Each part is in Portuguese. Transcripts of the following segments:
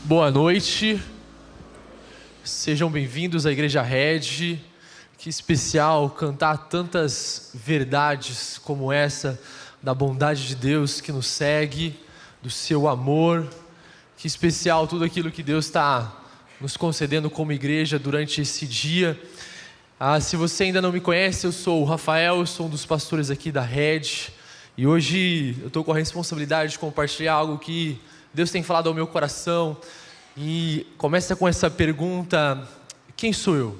Boa noite, sejam bem-vindos à Igreja Red. Que especial cantar tantas verdades como essa, da bondade de Deus que nos segue, do seu amor. Que especial tudo aquilo que Deus está nos concedendo como igreja durante esse dia. Se você ainda não me conhece, eu sou o Rafael, eu sou um dos pastores aqui da Red. E hoje eu estou com a responsabilidade de compartilhar algo que Deus tem falado ao meu coração. E começa com essa pergunta: quem sou eu?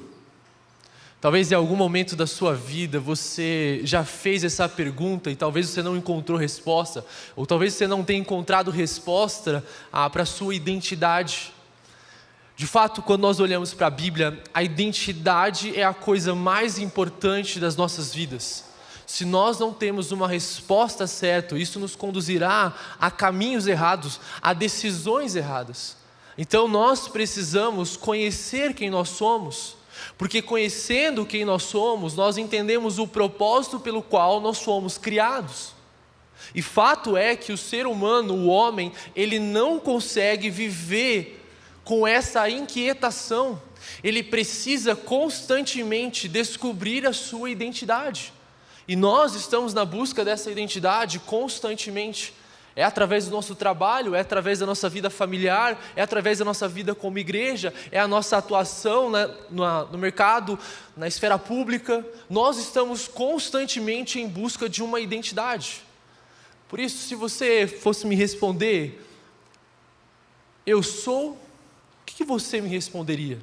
Talvez em algum momento da sua vida você já fez essa pergunta e talvez você não encontrou resposta, ou talvez você não tenha encontrado resposta para a sua identidade. De fato, quando nós olhamos para a Bíblia, a identidade é a coisa mais importante das nossas vidas. Se nós não temos uma resposta certa, isso nos conduzirá a caminhos errados, a decisões erradas. Então nós precisamos conhecer quem nós somos, porque conhecendo quem nós somos, nós entendemos o propósito pelo qual nós fomos criados. E fato é que o ser humano, o homem, ele não consegue viver com essa inquietação. Ele precisa constantemente descobrir a sua identidade. E nós estamos na busca dessa identidade constantemente. É através do nosso trabalho, é através da nossa vida familiar, é através da nossa vida como igreja, é a nossa atuação no mercado, na esfera pública. Nós estamos constantemente em busca de uma identidade. Por isso, se você fosse me responder, eu sou, o que você me responderia?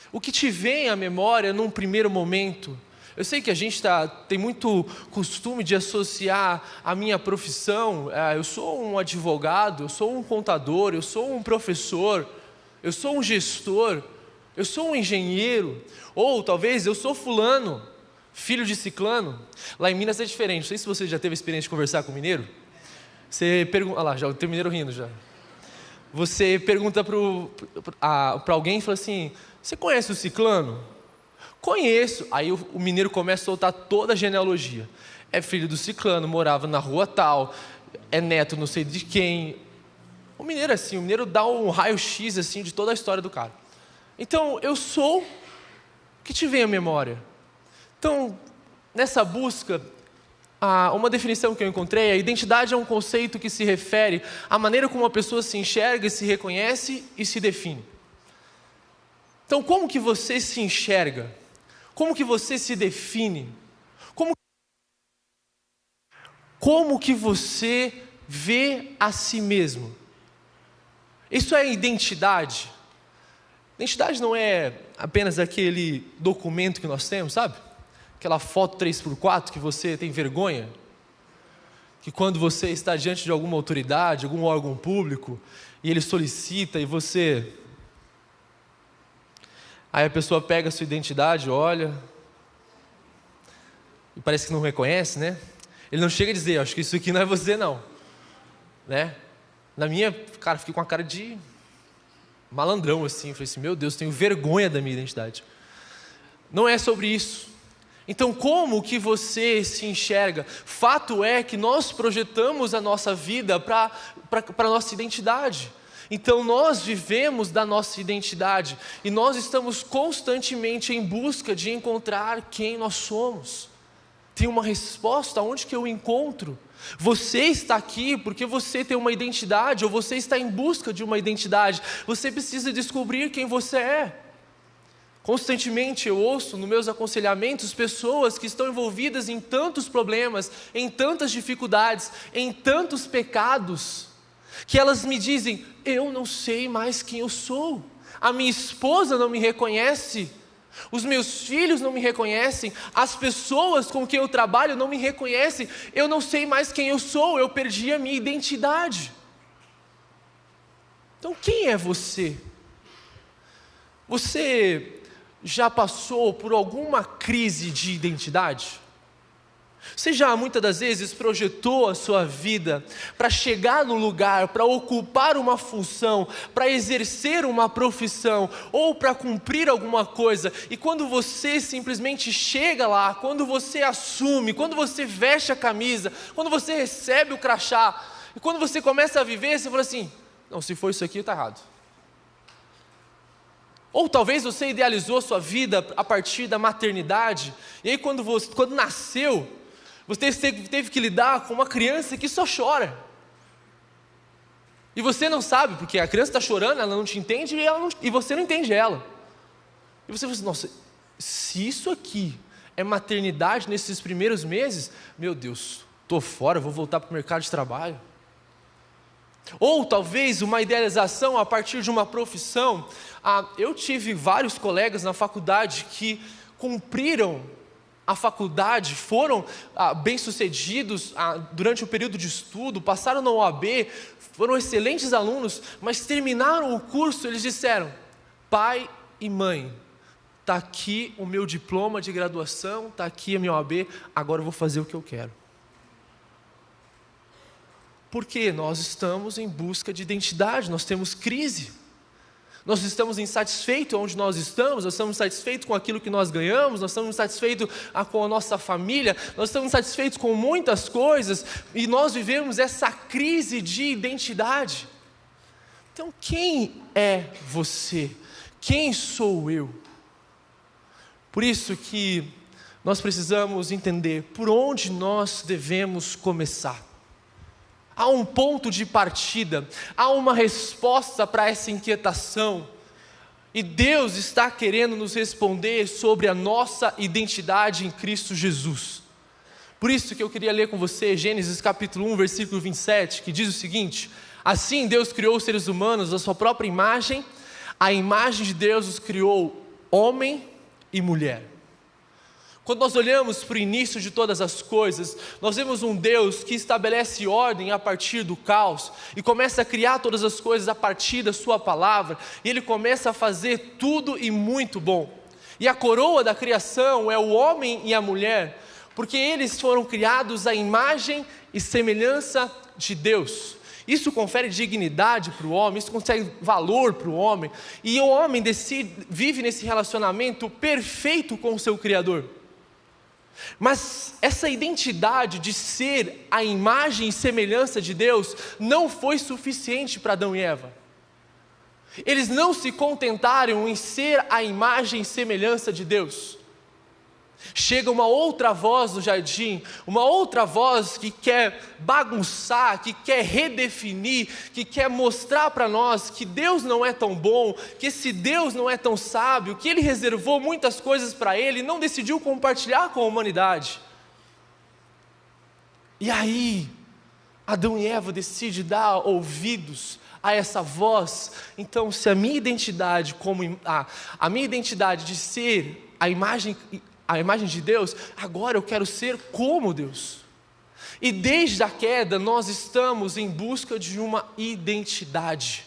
O que te vem à memória num primeiro momento? Eu sei que a gente tem muito costume de associar a minha profissão, eu sou um advogado, eu sou um contador, eu sou um professor, eu sou um gestor, eu sou um engenheiro, ou talvez eu sou fulano, filho de ciclano. Lá em Minas é diferente, não sei se você já teve a experiência de conversar com mineiro. Você pergunta, olha lá, já tem mineiro rindo já. Você pergunta para alguém e fala assim: você conhece o ciclano? Conheço. Aí o mineiro começa a soltar toda a genealogia. É filho do ciclano, morava na rua tal, é neto não sei de quem. O mineiro é assim, o mineiro dá um raio-x assim de toda a história do cara. Então, eu sou o que te vem à memória. Então, nessa busca, uma definição que eu encontrei: a identidade é um conceito que se refere à maneira como uma pessoa se enxerga, se reconhece e se define. Então, como que você se enxerga? Como que você se define? Como que você vê a si mesmo? Isso é identidade. Identidade não é apenas aquele documento que nós temos, sabe? Aquela foto 3x4 que você tem vergonha. Que quando você está diante de alguma autoridade, algum órgão público, e ele solicita e você... Aí a pessoa pega a sua identidade, olha, e parece que não reconhece, né? Ele não chega a dizer: acho que isso aqui não é você não, né? Na minha, cara, fiquei com a cara de malandrão assim, falei assim: meu Deus, tenho vergonha da minha identidade. Não é sobre isso. Então, como que você se enxerga? Fato é que nós projetamos a nossa vida para a nossa identidade. Então nós vivemos da nossa identidade e nós estamos constantemente em busca de encontrar quem nós somos. Tem uma resposta: onde que eu encontro? Você está aqui porque você tem uma identidade, ou você está em busca de uma identidade. Você precisa descobrir quem você é. Constantemente eu ouço nos meus aconselhamentos pessoas que estão envolvidas em tantos problemas, em tantas dificuldades, em tantos pecados, que elas me dizem: eu não sei mais quem eu sou, a minha esposa não me reconhece, os meus filhos não me reconhecem, as pessoas com quem eu trabalho não me reconhecem, eu não sei mais quem eu sou, eu perdi a minha identidade. Então quem é você? Você já passou por alguma crise de identidade? Você já muitas das vezes projetou a sua vida para chegar no lugar, para ocupar uma função, para exercer uma profissão ou para cumprir alguma coisa, e quando você simplesmente chega lá, quando você assume, quando você veste a camisa, quando você recebe o crachá, e quando você começa a viver, você fala assim: Não, se for isso aqui, está errado. Ou talvez você idealizou a sua vida a partir da maternidade, e aí quando nasceu, você teve que lidar com uma criança que só chora. E você não sabe, porque a criança está chorando, ela não te entende e você não entende ela. E você fala assim, nossa, se isso aqui é maternidade nesses primeiros meses, meu Deus, estou fora, vou voltar para o mercado de trabalho. Ou talvez uma idealização a partir de uma profissão. Eu tive vários colegas na faculdade que cumpriram a faculdade, foram bem-sucedidos durante o período de estudo, passaram na OAB, foram excelentes alunos, mas terminaram o curso, eles disseram, pai e mãe, está aqui o meu diploma de graduação, está aqui a minha OAB, agora eu vou fazer o que eu quero. Porque nós estamos em busca de identidade, nós temos crise, nós estamos insatisfeitos onde nós estamos insatisfeitos com aquilo que nós ganhamos, nós estamos insatisfeitos com a nossa família, nós estamos insatisfeitos com muitas coisas, e nós vivemos essa crise de identidade. Então quem é você? Quem sou eu? Por isso que nós precisamos entender por onde nós devemos começar. Há um ponto de partida, há uma resposta para essa inquietação, e Deus está querendo nos responder sobre a nossa identidade em Cristo Jesus. Por isso que eu queria ler com você Gênesis capítulo 1, versículo 27, que diz o seguinte: assim Deus criou os seres humanos à sua própria imagem, a imagem de Deus os criou homem e mulher. Quando nós olhamos para o início de todas as coisas, nós vemos um Deus que estabelece ordem a partir do caos e começa a criar todas as coisas a partir da sua palavra, e Ele começa a fazer tudo e muito bom. E a coroa da criação é o homem e a mulher, porque eles foram criados à imagem e semelhança de Deus. Isso confere dignidade para o homem, isso confere valor para o homem, e o homem vive nesse relacionamento perfeito com o seu Criador. Mas essa identidade de ser a imagem e semelhança de Deus não foi suficiente para Adão e Eva. Eles não se contentaram em ser a imagem e semelhança de Deus. Chega uma outra voz do jardim, uma outra voz que quer bagunçar, que quer redefinir, que quer mostrar para nós que Deus não é tão bom, que esse Deus não é tão sábio, que Ele reservou muitas coisas para Ele e não decidiu compartilhar com a humanidade. E aí, Adão e Eva decidem dar ouvidos a essa voz. Então, se a minha identidade a minha identidade de ser a imagem de Deus, agora eu quero ser como Deus. E desde a queda nós estamos em busca de uma identidade.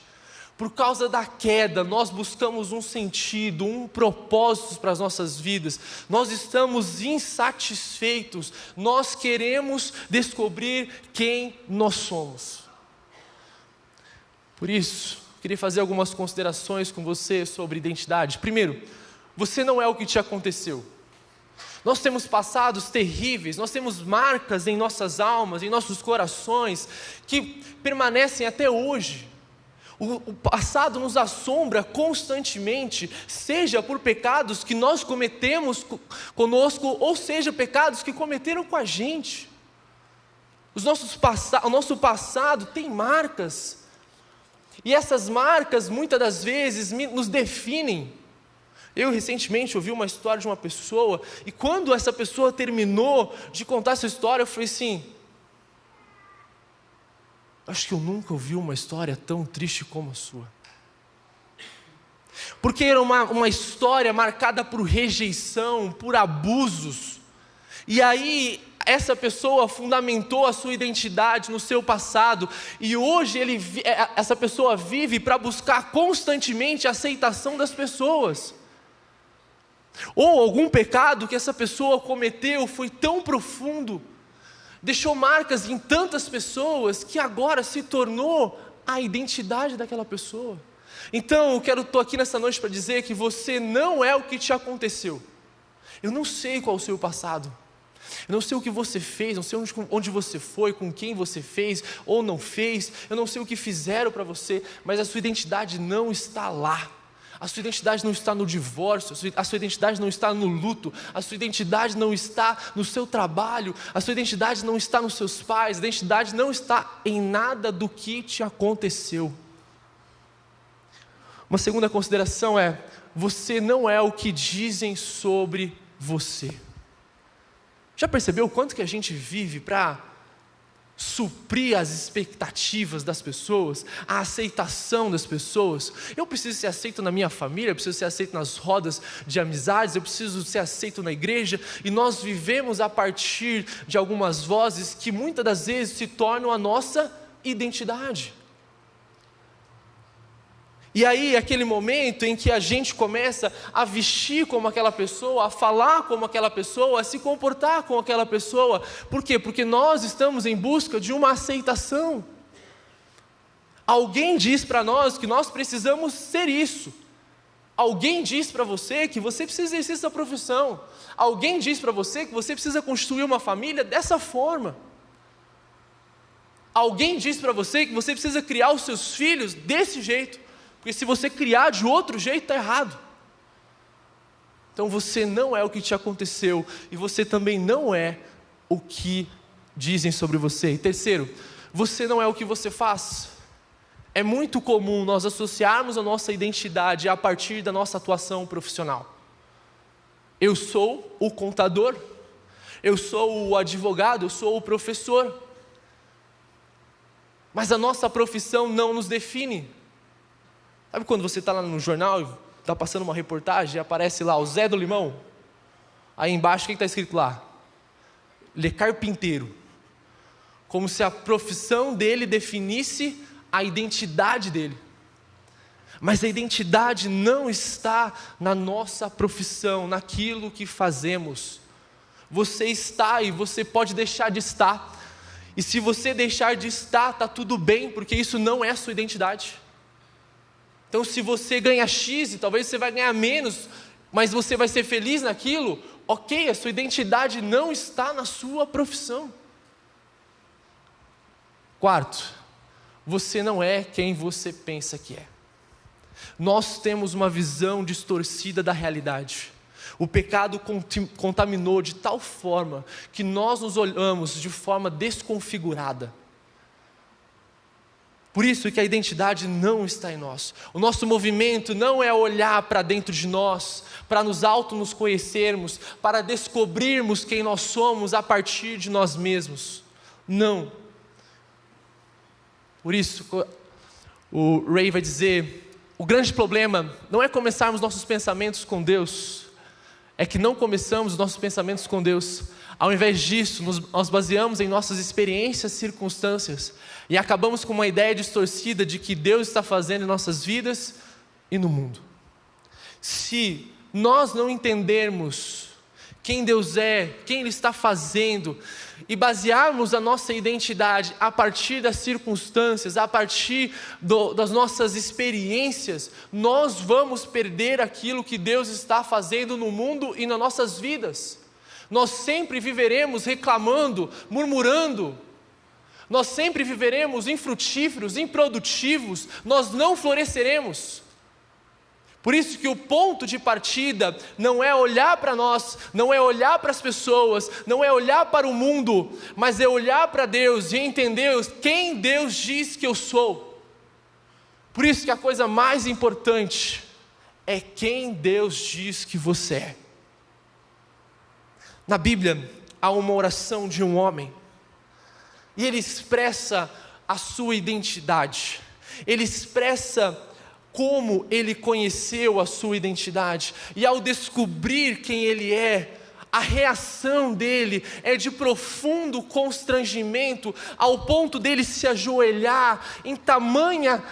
Por causa da queda nós buscamos um sentido, um propósito para as nossas vidas. Nós estamos insatisfeitos, nós queremos descobrir quem nós somos. Por isso, eu queria fazer algumas considerações com você sobre identidade. Primeiro, você não é o que te aconteceu. Nós temos passados terríveis, nós temos marcas em nossas almas, em nossos corações, que permanecem até hoje. O passado nos assombra constantemente, seja por pecados que nós cometemos conosco, ou seja, pecados que cometeram com a gente. O nosso passado tem marcas, e essas marcas muitas das vezes nos definem. Eu recentemente ouvi uma história de uma pessoa, e quando essa pessoa terminou de contar essa história, eu falei assim, acho que eu nunca ouvi uma história tão triste como a sua. Porque era uma história marcada por rejeição, por abusos, e aí essa pessoa fundamentou a sua identidade no seu passado, e hoje essa pessoa vive para buscar constantemente a aceitação das pessoas. Ou algum pecado que essa pessoa cometeu foi tão profundo, deixou marcas em tantas pessoas, que agora se tornou a identidade daquela pessoa. Então estou aqui nessa noite para dizer que você não é o que te aconteceu. Eu não sei qual é o seu passado, Eu não sei o que você fez, não sei onde você foi, com quem você fez ou não fez. Eu não sei o que fizeram para você, mas a sua identidade não está lá. A sua identidade não está no divórcio, a sua identidade não está no luto, a sua identidade não está no seu trabalho, a sua identidade não está nos seus pais, a identidade não está em nada do que te aconteceu. Uma segunda consideração é: você não é o que dizem sobre você. Já percebeu o quanto que a gente vive para suprir as expectativas das pessoas, a aceitação das pessoas? Eu preciso ser aceito na minha família, eu preciso ser aceito nas rodas de amizades, eu preciso ser aceito na igreja, e nós vivemos a partir de algumas vozes que muitas das vezes se tornam a nossa identidade. E aí, aquele momento em que a gente começa a vestir como aquela pessoa, a falar como aquela pessoa, a se comportar como aquela pessoa. Por quê? Porque nós estamos em busca de uma aceitação. Alguém diz para nós que nós precisamos ser isso. Alguém diz para você que você precisa exercer essa profissão. Alguém diz para você que você precisa construir uma família dessa forma. Alguém diz para você que você precisa criar os seus filhos desse jeito. Porque se você criar de outro jeito, está errado. Então você não é o que te aconteceu, e você também não é o que dizem sobre você. E terceiro, você não é o que você faz. É muito comum nós associarmos a nossa identidade a partir da nossa atuação profissional. Eu sou o contador, eu sou o advogado, eu sou o professor. Mas a nossa profissão não nos define. Sabe quando você está lá no jornal e está passando uma reportagem e aparece lá o Zé do Limão? Aí embaixo o que está escrito lá? Ele é carpinteiro. Como se a profissão dele definisse a identidade dele. Mas a identidade não está na nossa profissão, naquilo que fazemos. Você está e você pode deixar de estar. E se você deixar de estar, está tudo bem, porque isso não é a sua identidade. Então, se você ganha X, e talvez você vai ganhar menos, mas você vai ser feliz naquilo, ok, a sua identidade não está na sua profissão. Quarto, você não é quem você pensa que é. Nós temos uma visão distorcida da realidade. O pecado contaminou de tal forma que nós nos olhamos de forma desconfigurada. Por isso que a identidade não está em nós. O nosso movimento não é olhar para dentro de nós, para nos conhecermos, para descobrirmos quem nós somos a partir de nós mesmos. Não. Por isso, o Ray vai dizer, o grande problema não é começarmos nossos pensamentos com Deus, é que não começamos os nossos pensamentos com Deus. Ao invés disso, nós baseamos em nossas experiências, circunstâncias, e acabamos com uma ideia distorcida de que Deus está fazendo em nossas vidas e no mundo. Se nós não entendermos quem Deus é, quem Ele está fazendo, e basearmos a nossa identidade a partir das circunstâncias, a partir das nossas experiências, nós vamos perder aquilo que Deus está fazendo no mundo e nas nossas vidas. Nós sempre viveremos reclamando, murmurando. Nós sempre viveremos infrutíferos, improdutivos. Nós não floresceremos. Por isso que o ponto de partida não é olhar para nós, não é olhar para as pessoas, não é olhar para o mundo, mas é olhar para Deus e entender quem Deus diz que eu sou. Por isso que a coisa mais importante é quem Deus diz que você é. Na Bíblia, há uma oração de um homem, e ele expressa a sua identidade, ele expressa como ele conheceu a sua identidade, e ao descobrir quem ele é, a reação dele é de profundo constrangimento, ao ponto dele se ajoelhar em tamanha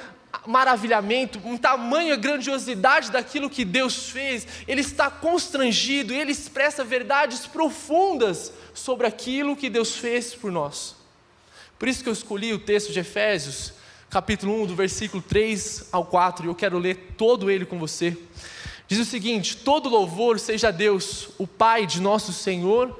maravilhamento, em tamanha grandiosidade daquilo que Deus fez. Ele está constrangido, e ele expressa verdades profundas sobre aquilo que Deus fez por nós. Por isso que eu escolhi o texto de Efésios, capítulo 1, do versículo 3 ao 4, e eu quero ler todo ele com você. Diz o seguinte: todo louvor seja a Deus, o Pai de nosso Senhor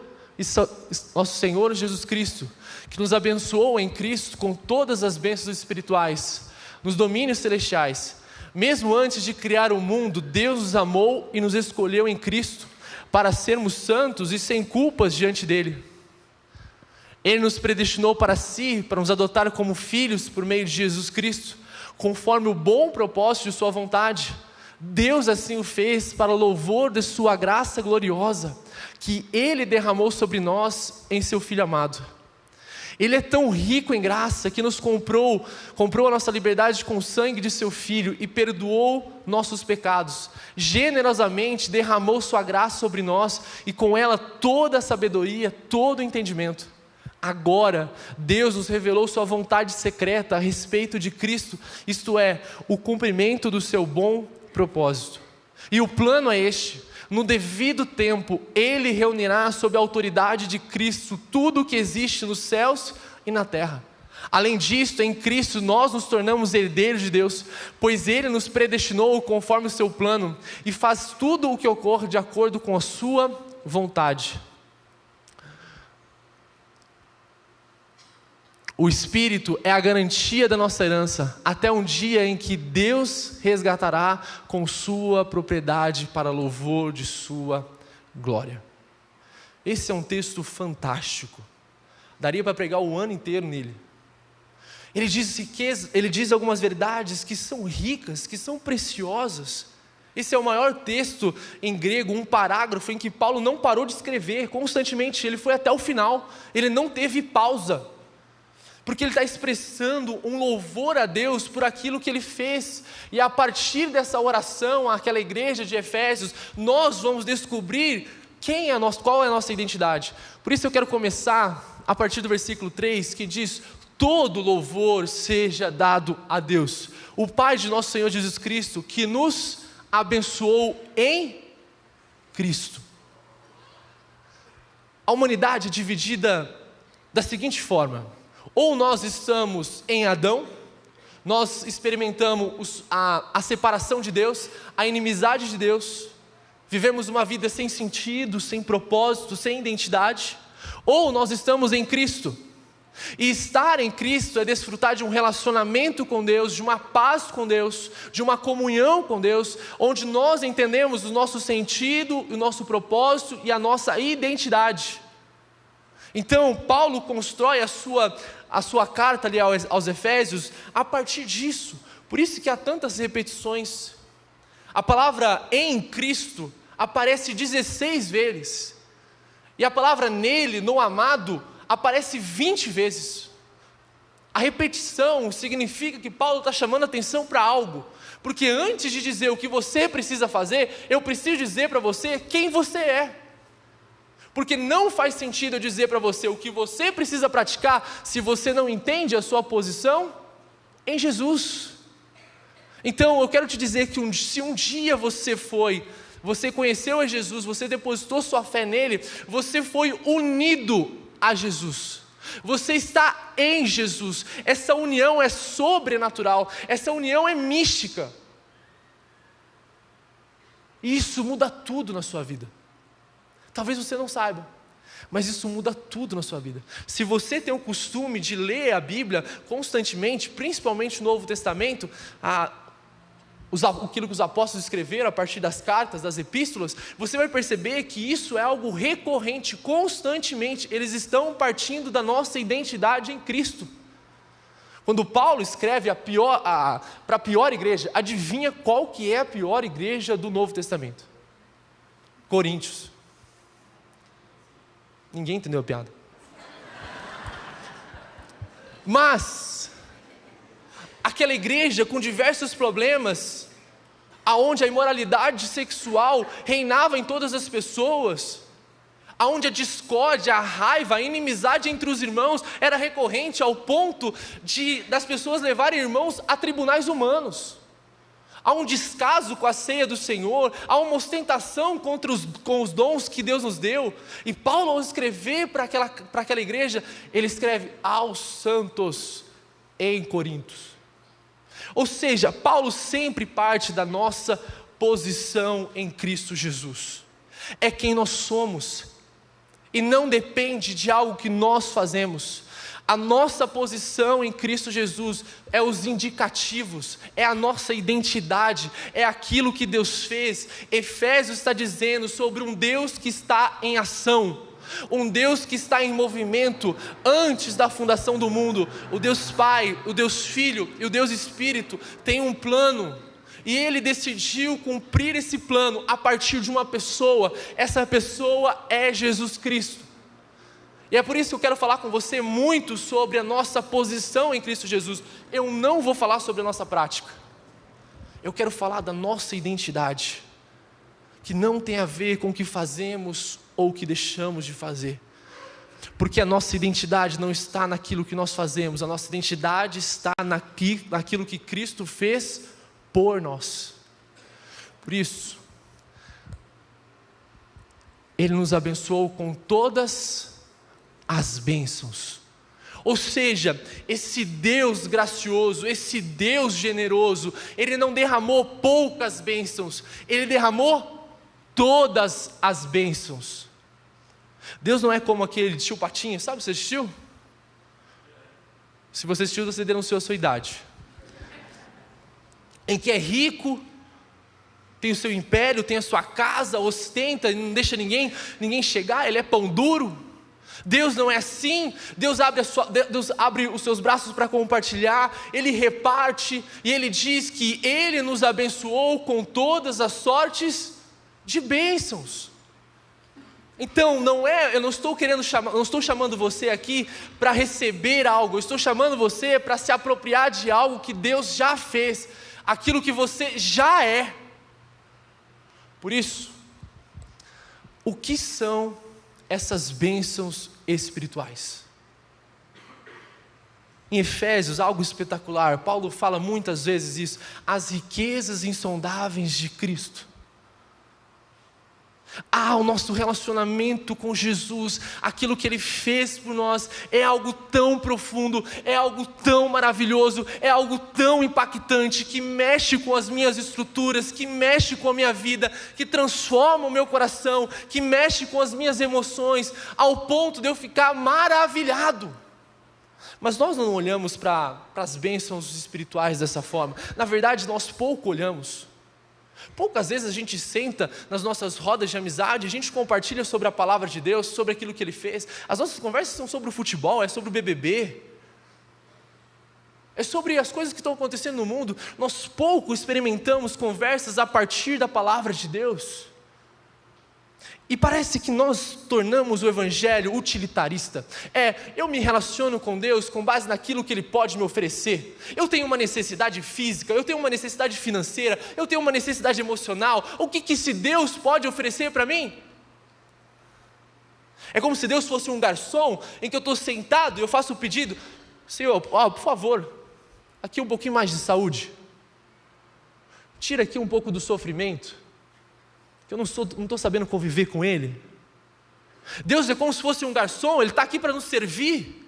nosso Senhor Jesus Cristo, que nos abençoou em Cristo com todas as bênçãos espirituais, nos domínios celestiais. Mesmo antes de criar o mundo, Deus nos amou e nos escolheu em Cristo para sermos santos e sem culpas diante dEle. Ele nos predestinou para si, para nos adotar como filhos por meio de Jesus Cristo, conforme o bom propósito de sua vontade. Deus assim o fez para o louvor de sua graça gloriosa, que Ele derramou sobre nós em seu Filho amado. Ele é tão rico em graça que nos comprou a nossa liberdade com o sangue de seu Filho e perdoou nossos pecados. Generosamente derramou sua graça sobre nós e com ela toda a sabedoria, todo o entendimento. Agora, Deus nos revelou sua vontade secreta a respeito de Cristo, isto é, o cumprimento do seu bom propósito. E o plano é este: no devido tempo, Ele reunirá sob a autoridade de Cristo tudo o que existe nos céus e na terra. Além disto, em Cristo nós nos tornamos herdeiros de Deus, pois Ele nos predestinou conforme o seu plano e faz tudo o que ocorre de acordo com a sua vontade. O Espírito é a garantia da nossa herança, até um dia em que Deus resgatará com sua propriedade para louvor de sua glória. Esse é um texto fantástico. Daria para pregar o ano inteiro nele. Ele diz algumas verdades que são ricas, que são preciosas. Esse é o maior texto em grego, um parágrafo em que Paulo não parou de escrever constantemente. Ele foi até o final, ele não teve pausa. Porque ele está expressando um louvor a Deus por aquilo que Ele fez. E a partir dessa oração, àquela igreja de Efésios, nós vamos descobrir qual é a nossa identidade. Por isso eu quero começar a partir do versículo 3, que diz: todo louvor seja dado a Deus, o Pai de nosso Senhor Jesus Cristo, que nos abençoou em Cristo. A humanidade é dividida da seguinte forma: ou nós estamos em Adão, nós experimentamos a separação de Deus, a inimizade de Deus, vivemos uma vida sem sentido, sem propósito, sem identidade. Ou nós estamos em Cristo, e estar em Cristo é desfrutar de um relacionamento com Deus, de uma paz com Deus, de uma comunhão com Deus, onde nós entendemos o nosso sentido, o nosso propósito e a nossa identidade. Então Paulo constrói a sua carta ali aos Efésios a partir disso. Por isso que há tantas repetições. A palavra em Cristo aparece 16 vezes. E a palavra nele, no amado, aparece 20 vezes. A repetição significa que Paulo está chamando a atenção para algo. Porque antes de dizer o que você precisa fazer, eu preciso dizer para você quem você é. Porque não faz sentido eu dizer para você o que você precisa praticar se você não entende a sua posição em Jesus. Então eu quero te dizer que se um dia você conheceu a Jesus, você depositou sua fé nele, você foi unido a Jesus. Você está em Jesus. Essa união é sobrenatural, essa união é mística. E isso muda tudo na sua vida. Talvez você não saiba, mas isso muda tudo na sua vida. Se você tem o costume de ler a Bíblia constantemente, principalmente o Novo Testamento, aquilo que os apóstolos escreveram a partir das cartas, das epístolas, você vai perceber que isso é algo recorrente, constantemente. Eles estão partindo da nossa identidade em Cristo. Quando Paulo escreve para a pior igreja, adivinha qual que é a pior igreja do Novo Testamento? Coríntios. Ninguém entendeu a piada. Mas aquela igreja com diversos problemas, aonde a imoralidade sexual reinava em todas as pessoas, aonde a discórdia, a raiva, a inimizade entre os irmãos era recorrente ao ponto das pessoas levarem irmãos a tribunais humanos. Há um descaso com a ceia do Senhor, há uma ostentação com os dons que Deus nos deu. E Paulo, ao escrever para aquela igreja, ele escreve aos santos em Corinto. Ou seja, Paulo sempre parte da nossa posição em Cristo Jesus. É quem nós somos. e não depende de algo que nós fazemos. A nossa posição em Cristo Jesus é os indicativos, é a nossa identidade, é aquilo que Deus fez. Efésios está dizendo sobre um Deus que está em ação, um Deus que está em movimento antes da fundação do mundo. O Deus Pai, o Deus Filho e o Deus Espírito têm um plano, e Ele decidiu cumprir esse plano a partir de uma pessoa. Essa pessoa é Jesus Cristo. E é por isso que eu quero falar com você muito sobre a nossa posição em Cristo Jesus. Eu não vou falar sobre a nossa prática. Eu quero falar da nossa identidade, que não tem a ver com o que fazemos ou o que deixamos de fazer. Porque a nossa identidade não está naquilo que nós fazemos, a nossa identidade está naquilo que Cristo fez por nós. Por isso, Ele nos abençoou com todas as bênçãos. Ou seja, esse Deus gracioso, esse Deus generoso, Ele não derramou poucas bênçãos, Ele derramou todas as bênçãos. Deus não é como aquele tio Patinha, sabe, você assistiu? Se você assistiu, você denunciou a sua idade. Em que é rico, tem o seu império, tem a sua casa, ostenta, não deixa ninguém chegar, ele é pão duro. Deus não é assim. Deus abre os seus braços para compartilhar, Ele reparte, e Ele diz que Ele nos abençoou com todas as sortes de bênçãos. Então eu não estou chamando você aqui para receber algo, eu estou chamando você para se apropriar de algo que Deus já fez, aquilo que você já é. Por isso, o que são essas bênçãos espirituais? Em Efésios, algo espetacular, Paulo fala muitas vezes isso: as riquezas insondáveis de Cristo. O nosso relacionamento com Jesus, aquilo que Ele fez por nós, é algo tão profundo, é algo tão maravilhoso, é algo tão impactante, que mexe com as minhas estruturas, que mexe com a minha vida, que transforma o meu coração, que mexe com as minhas emoções, ao ponto de eu ficar maravilhado. Mas nós não olhamos para as bênçãos espirituais dessa forma. Na verdade, nós pouco olhamos. Poucas vezes a gente senta nas nossas rodas de amizade, a gente compartilha sobre a palavra de Deus, sobre aquilo que Ele fez. As nossas conversas são sobre o futebol, é sobre o BBB, é sobre as coisas que estão acontecendo no mundo. Nós pouco experimentamos conversas a partir da palavra de Deus. E parece que nós tornamos o evangelho utilitarista. Eu me relaciono com Deus com base naquilo que Ele pode me oferecer. Eu tenho uma necessidade física, eu tenho uma necessidade financeira, eu tenho uma necessidade emocional. O que esse Deus pode oferecer para mim? É como se Deus fosse um garçom, em que eu estou sentado e eu faço o pedido: Senhor, por favor, aqui um pouquinho mais de saúde. Tira aqui um pouco do sofrimento, eu não estou sabendo conviver com Ele. Deus é como se fosse um garçom, Ele está aqui para nos servir.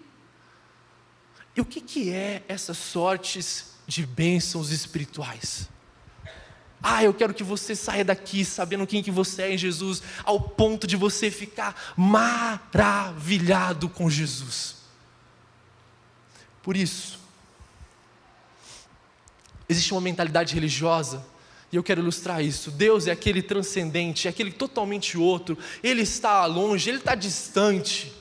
E o que é essas sortes de bênçãos espirituais? Eu quero que você saia daqui sabendo quem que você é em Jesus, ao ponto de você ficar maravilhado com Jesus. Por isso, existe uma mentalidade religiosa, e eu quero ilustrar isso. Deus é aquele transcendente, é aquele totalmente outro. Ele está longe, Ele está distante.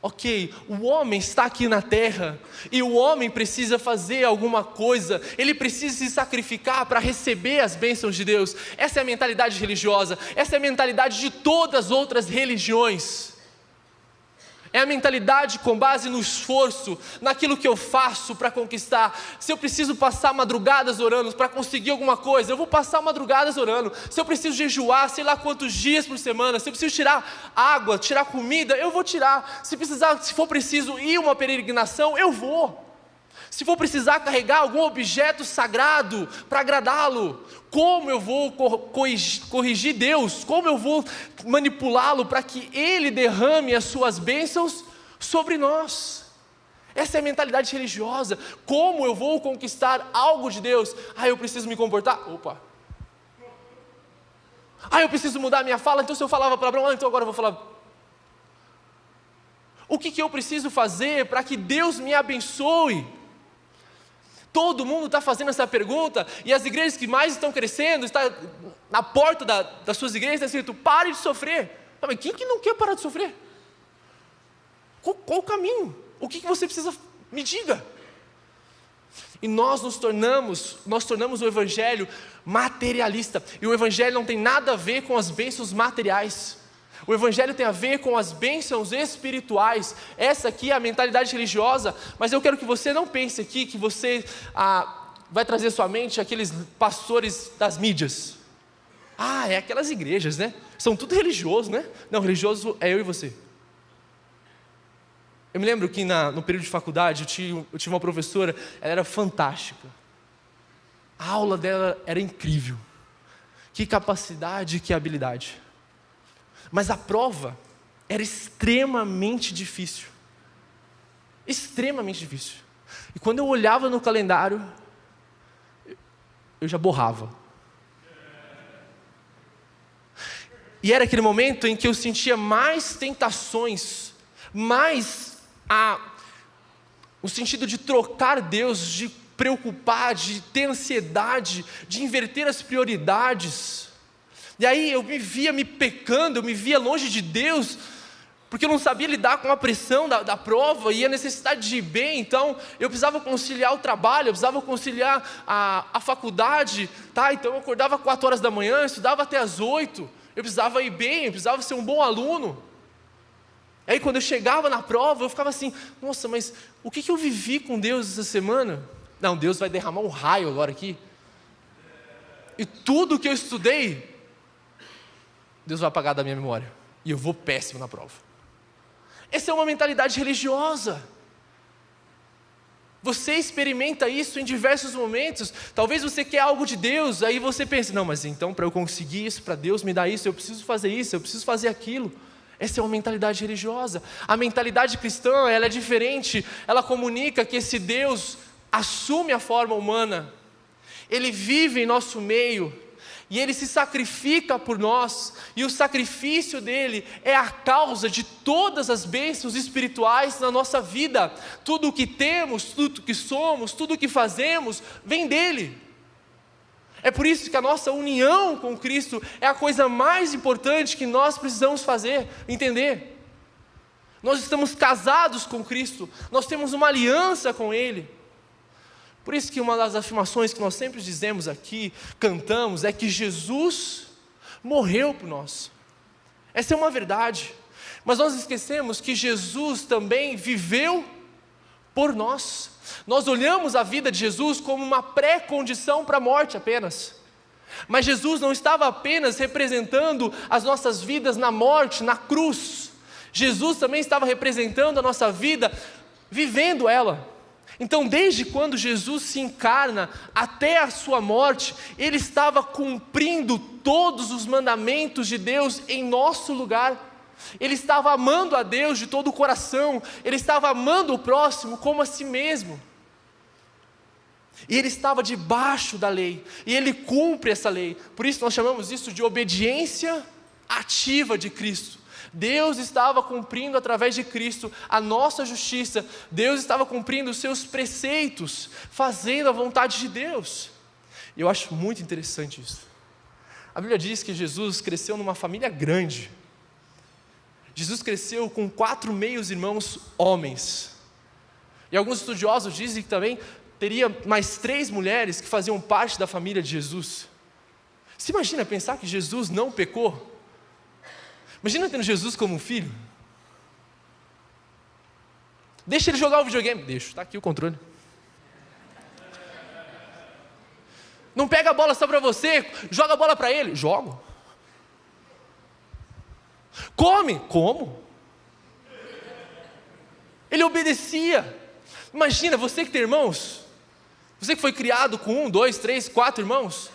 Ok, o homem está aqui na terra, e o homem precisa fazer alguma coisa, ele precisa se sacrificar para receber as bênçãos de Deus. Essa é a mentalidade religiosa, essa é a mentalidade de todas as outras religiões. É a mentalidade com base no esforço, naquilo que eu faço para conquistar. Se eu preciso passar madrugadas orando para conseguir alguma coisa, eu vou passar madrugadas orando. Se eu preciso jejuar, sei lá quantos dias por semana, se eu preciso tirar água, tirar comida, eu vou tirar. Se for preciso ir uma peregrinação, eu vou. Se for precisar carregar algum objeto sagrado para agradá-lo, como eu vou corrigir Deus? Como eu vou manipulá-lo para que Ele derrame as suas bênçãos sobre nós? Essa é a mentalidade religiosa. Como eu vou conquistar algo de Deus? Eu preciso me comportar? Eu preciso mudar a minha fala, então se eu falava palavrão, então agora eu vou falar. O que eu preciso fazer para que Deus me abençoe? Todo mundo está fazendo essa pergunta, e as igrejas que mais estão crescendo, está na porta das suas igrejas, está escrito: pare de sofrer. Mas quem que não quer parar de sofrer? Qual o caminho? O que você precisa? Me diga. E nós tornamos o evangelho materialista, e o evangelho não tem nada a ver com as bênçãos materiais. O evangelho tem a ver com as bênçãos espirituais. Essa aqui é a mentalidade religiosa, mas eu quero que você não pense aqui que você vai trazer à sua mente aqueles pastores das mídias. É aquelas igrejas, né? São tudo religioso, né? Não, religioso é eu e você. Eu me lembro que no período de faculdade eu tive uma professora, ela era fantástica. A aula dela era incrível. Que capacidade, que habilidade. Mas a prova era extremamente difícil. Extremamente difícil. E quando eu olhava no calendário, eu já borrava. E era aquele momento em que eu sentia mais tentações, mais o sentido de trocar Deus, de preocupar, de ter ansiedade, de inverter as prioridades. E aí eu me via me pecando, eu me via longe de Deus, porque eu não sabia lidar com a pressão da prova e a necessidade de ir bem. Então eu precisava conciliar o trabalho, eu precisava conciliar a faculdade, tá? Então eu acordava 4 horas da manhã, estudava até as 8, eu precisava ir bem, eu precisava ser um bom aluno. Aí quando eu chegava na prova, eu ficava assim: nossa, mas o que eu vivi com Deus essa semana? Não, Deus vai derramar um raio agora aqui. E tudo que eu estudei, Deus vai apagar da minha memória. E eu vou péssimo na prova. Essa é uma mentalidade religiosa. Você experimenta isso em diversos momentos. Talvez você quer algo de Deus, aí você pensa: não, mas então para eu conseguir isso, para Deus me dar isso, eu preciso fazer isso, eu preciso fazer aquilo. Essa é uma mentalidade religiosa. A mentalidade cristã, ela é diferente. Ela comunica que esse Deus assume a forma humana. Ele vive em nosso meio. E Ele se sacrifica por nós. E o sacrifício dEle é a causa de todas as bênçãos espirituais na nossa vida. Tudo o que temos, tudo o que somos, tudo o que fazemos, vem dEle. É por isso que a nossa união com Cristo é a coisa mais importante que nós precisamos fazer, entender. Nós estamos casados com Cristo, nós temos uma aliança com Ele. Por isso que uma das afirmações que nós sempre dizemos aqui, cantamos, é que Jesus morreu por nós. Essa é uma verdade. Mas nós esquecemos que Jesus também viveu por nós. Nós olhamos a vida de Jesus como uma pré-condição para a morte apenas. Mas Jesus não estava apenas representando as nossas vidas na morte, na cruz. Jesus também estava representando a nossa vida, vivendo ela. Então, desde quando Jesus se encarna até a sua morte, Ele estava cumprindo todos os mandamentos de Deus em nosso lugar. Ele estava amando a Deus de todo o coração, Ele estava amando o próximo como a si mesmo. E Ele estava debaixo da lei, e Ele cumpre essa lei. Por isso nós chamamos isso de obediência ativa de Cristo. Deus estava cumprindo através de Cristo a nossa justiça. Deus estava cumprindo os seus preceitos, fazendo a vontade de Deus. E eu acho muito interessante isso. A Bíblia diz que Jesus cresceu numa família grande. Jesus cresceu com 4 meios-irmãos homens. E alguns estudiosos dizem que também teria mais 3 mulheres que faziam parte da família de Jesus. Você imagina pensar que Jesus não pecou? Imagina tendo Jesus como um filho. Deixa ele jogar o videogame. Deixa, está aqui o controle. Não pega a bola só para você, joga a bola para ele. Jogo. Come, como? Ele obedecia. Imagina, você que tem irmãos, você que foi criado com 1, 2, 3, 4 irmãos.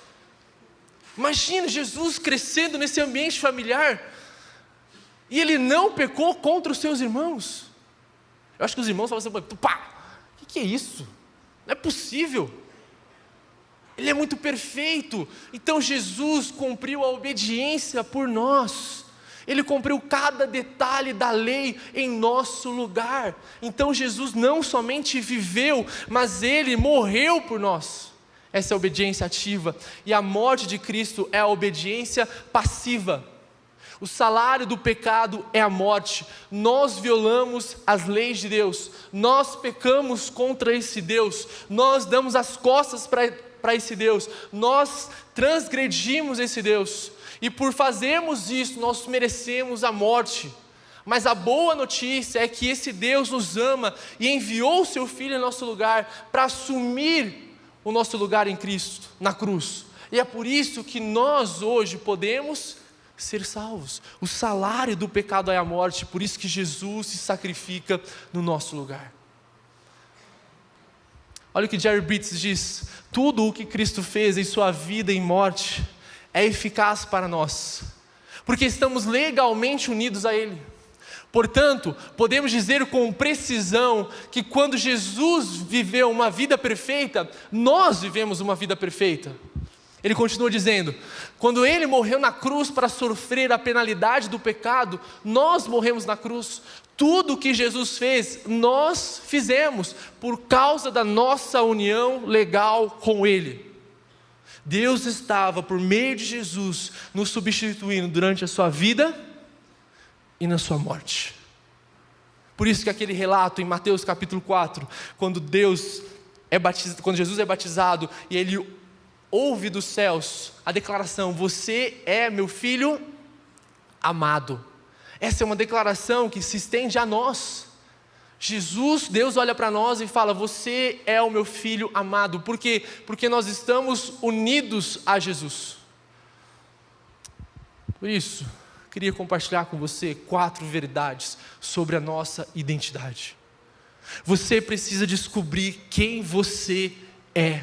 Imagina Jesus crescendo nesse ambiente familiar, e ele não pecou contra os seus irmãos. Eu acho que os irmãos falam assim: pá, o que é isso? Não é possível. Ele é muito perfeito. Então Jesus cumpriu a obediência por nós. Ele cumpriu cada detalhe da lei em nosso lugar. Então Jesus não somente viveu, mas Ele morreu por nós. Essa é a obediência ativa. E a morte de Cristo é a obediência passiva. O salário do pecado é a morte. Nós violamos as leis de Deus. Nós pecamos contra esse Deus. Nós damos as costas para esse Deus. Nós transgredimos esse Deus. E por fazermos isso, nós merecemos a morte. Mas a boa notícia é que esse Deus nos ama e enviou o seu Filho em nosso lugar para assumir o nosso lugar em Cristo, na cruz. E é por isso que nós hoje podemos ser salvos. O salário do pecado é a morte, por isso que Jesus se sacrifica no nosso lugar. Olha o que Jerry Bridges diz: tudo o que Cristo fez em sua vida e morte é eficaz para nós, porque estamos legalmente unidos a Ele. Portanto, podemos dizer com precisão que quando Jesus viveu uma vida perfeita, nós vivemos uma vida perfeita. Ele continua dizendo: quando Ele morreu na cruz para sofrer a penalidade do pecado, nós morremos na cruz. Tudo o que Jesus fez, nós fizemos por causa da nossa união legal com Ele. Deus estava, por meio de Jesus, nos substituindo durante a sua vida e na sua morte. Por isso que aquele relato em Mateus capítulo 4, quando Jesus é batizado e Ele ouve dos céus a declaração: você é meu filho amado. Essa é uma declaração que se estende a nós. Deus olha para nós e fala: você é o meu filho amado. Por quê? Porque nós estamos unidos a Jesus. Por isso, queria compartilhar com você 4 verdades sobre a nossa identidade. Você precisa descobrir quem você é,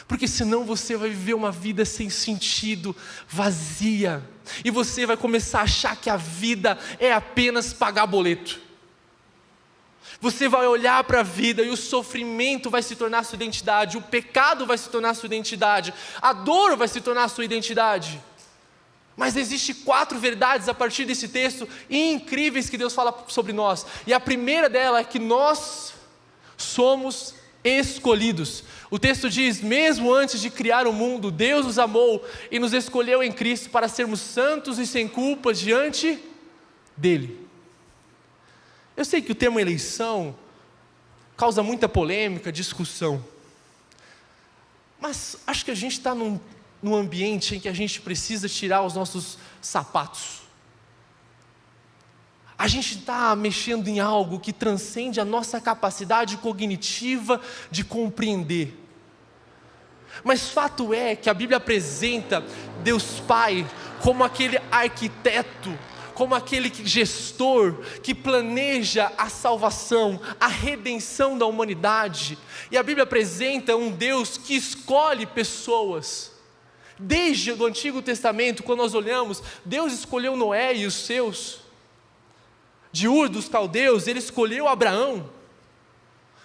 porque senão você vai viver uma vida sem sentido, vazia, e você vai começar a achar que a vida é apenas pagar boleto. Você vai olhar para a vida e o sofrimento vai se tornar sua identidade, o pecado vai se tornar sua identidade, a dor vai se tornar sua identidade. Mas existem 4 verdades a partir desse texto incríveis que Deus fala sobre nós. E a primeira dela é que nós somos escolhidos. O texto diz: mesmo antes de criar o mundo, Deus nos amou e nos escolheu em Cristo para sermos santos e sem culpas diante dEle. Eu sei que o termo eleição causa muita polêmica, discussão. Mas acho que a gente está num ambiente em que a gente precisa tirar os nossos sapatos. A gente está mexendo em algo que transcende a nossa capacidade cognitiva de compreender. Mas fato é que a Bíblia apresenta Deus Pai como aquele arquiteto, como aquele gestor que planeja a salvação, a redenção da humanidade. E a Bíblia apresenta um Deus que escolhe pessoas. Desde o Antigo Testamento, quando nós olhamos, Deus escolheu Noé e os seus. De Ur dos Caldeus, Ele escolheu Abraão